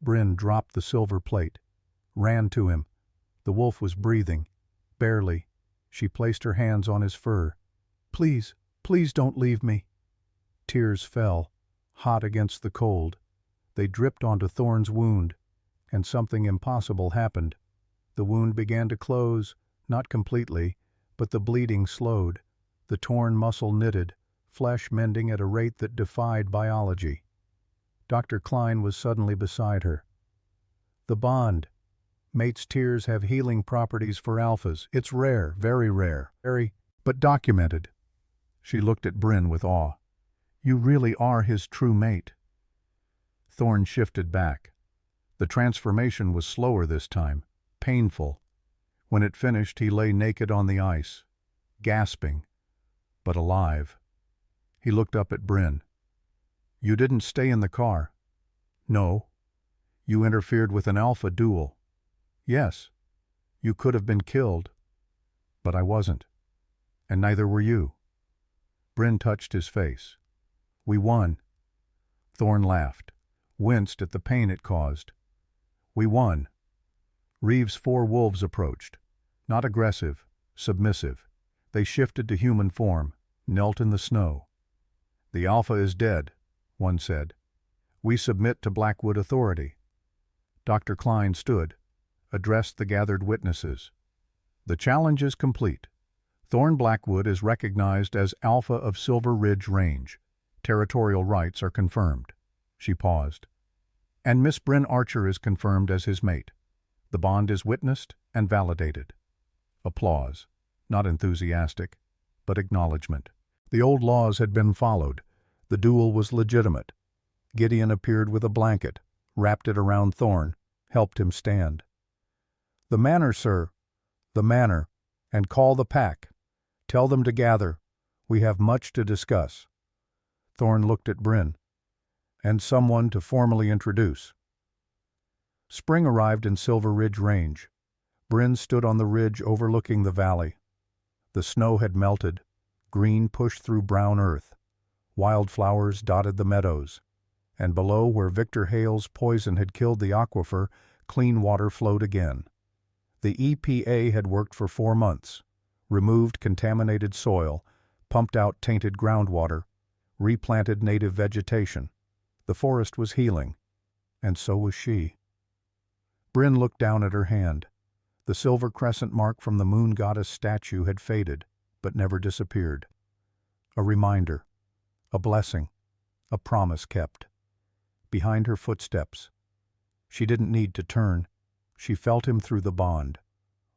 Bryn dropped the silver plate, ran to him. The wolf was breathing, barely. She placed her hands on his fur. "Please, please don't leave me." Tears fell, hot against the cold. They dripped onto Thorn's wound, and something impossible happened. The wound began to close, not completely, but the bleeding slowed. The torn muscle knitted, flesh mending at a rate that defied biology. Dr. Klein was suddenly beside her. "The bond. Mate's tears have healing properties for alphas. It's rare, very, but documented." She looked at Bryn with awe. "You really are his true mate." Thorn shifted back. The transformation was slower this time, painful. When it finished, he lay naked on the ice, gasping, but alive. He looked up at Bryn. "You didn't stay in the car." "No." "You interfered with an alpha duel." "Yes." "You could have been killed." "But I wasn't. And neither were you." Bryn touched his face. "We won." Thorn laughed, winced at the pain it caused. "We won." Reeve's 4 wolves approached, not aggressive, submissive. They shifted to human form, knelt in the snow. "The Alpha is dead," one said. "We submit to Blackwood authority." Dr. Klein stood, addressed the gathered witnesses. "The challenge is complete. Thorn Blackwood is recognized as Alpha of Silver Ridge Range. Territorial rights are confirmed." She paused. "And Miss Bryn Archer is confirmed as his mate. The bond is witnessed and validated." Applause, not enthusiastic, but acknowledgement. The old laws had been followed. The duel was legitimate. Gideon appeared with a blanket, wrapped it around Thorn, helped him stand. "The manor, sir. The manor. And call the pack. Tell them to gather. We have much to discuss." Thorn looked at Bryn. "And someone to formally introduce." Spring arrived in Silver Ridge Range. Bryn stood on the ridge overlooking the valley. The snow had melted. Green pushed through brown earth. Wildflowers dotted the meadows. And below, where Victor Hale's poison had killed the aquifer, clean water flowed again. The EPA had worked for 4 months, removed contaminated soil, pumped out tainted groundwater, replanted native vegetation. The forest was healing, and so was she. Bryn looked down at her hand. The silver crescent mark from the moon goddess statue had faded, but never disappeared. A reminder, a blessing, a promise kept. Behind her footsteps. She didn't need to turn. She felt him through the bond.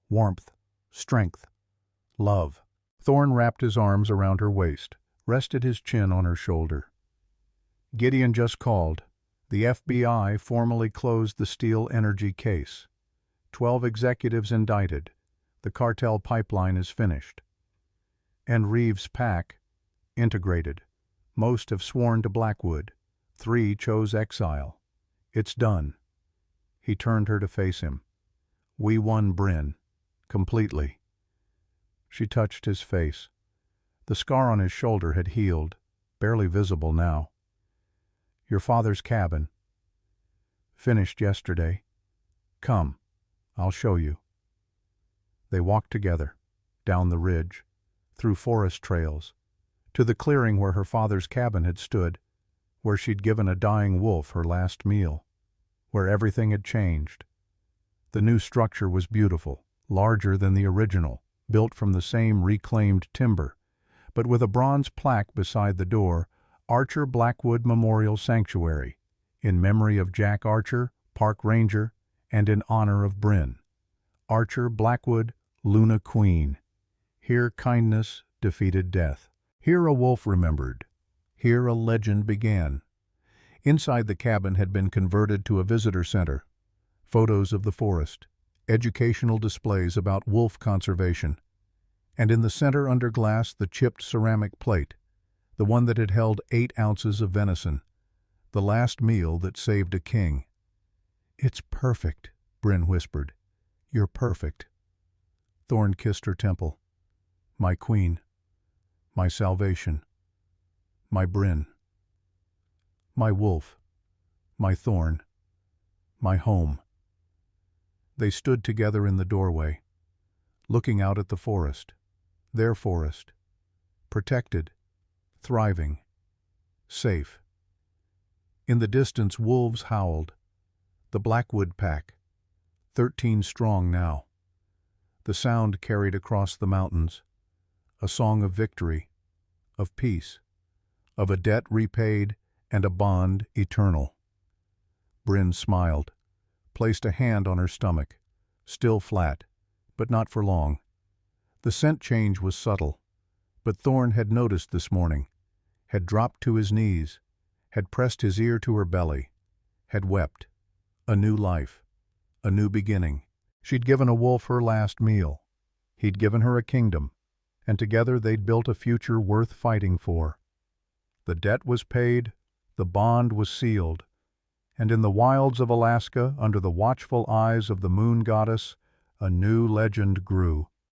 Warmth, strength, love. Thorn wrapped his arms around her waist, rested his chin on her shoulder. "Gideon just called. The FBI formally closed the Steel Energy case. 12 executives indicted. The cartel pipeline is finished. And Reeve's pack, integrated. Most have sworn to Blackwood. 3 chose exile. It's done." He turned her to face him. "We won, Bryn. Completely." She touched his face. The scar on his shoulder had healed, barely visible now. "Your father's cabin. Finished yesterday. Come, I'll show you." They walked together, down the ridge, through forest trails, to the clearing where her father's cabin had stood, where she'd given a dying wolf her last meal, where everything had changed. The new structure was beautiful, larger than the original, built from the same reclaimed timber, but with a bronze plaque beside the door, Archer Blackwood Memorial Sanctuary, in memory of Jack Archer, Park Ranger, and in honor of Bryn. Archer Blackwood, Luna Queen. Here kindness defeated death. Here a wolf remembered. Here a legend began. Inside the cabin had been converted to a visitor center. Photos of the forest, educational displays about wolf conservation, and in the center under glass the chipped ceramic plate, the one that had held 8 ounces of venison, the last meal that saved a king. "It's perfect," Bryn whispered. "You're perfect." Thorn kissed her temple. "My queen, my salvation, my Bryn, my wolf, my thorn, my home." They stood together in the doorway, looking out at the forest, their forest, protected, thriving, safe. In the distance wolves howled, the Blackwood pack, 13 strong now. The sound carried across the mountains, a song of victory, of peace, of a debt repaid and a bond eternal. Bryn smiled, placed a hand on her stomach, still flat, but not for long. The scent change was subtle, but Thorn had noticed this morning, had dropped to his knees, had pressed his ear to her belly, had wept. A new life, a new beginning. She'd given a wolf her last meal. He'd given her a kingdom, and together they'd built a future worth fighting for. The debt was paid, the bond was sealed, and in the wilds of Alaska, under the watchful eyes of the moon goddess, a new legend grew.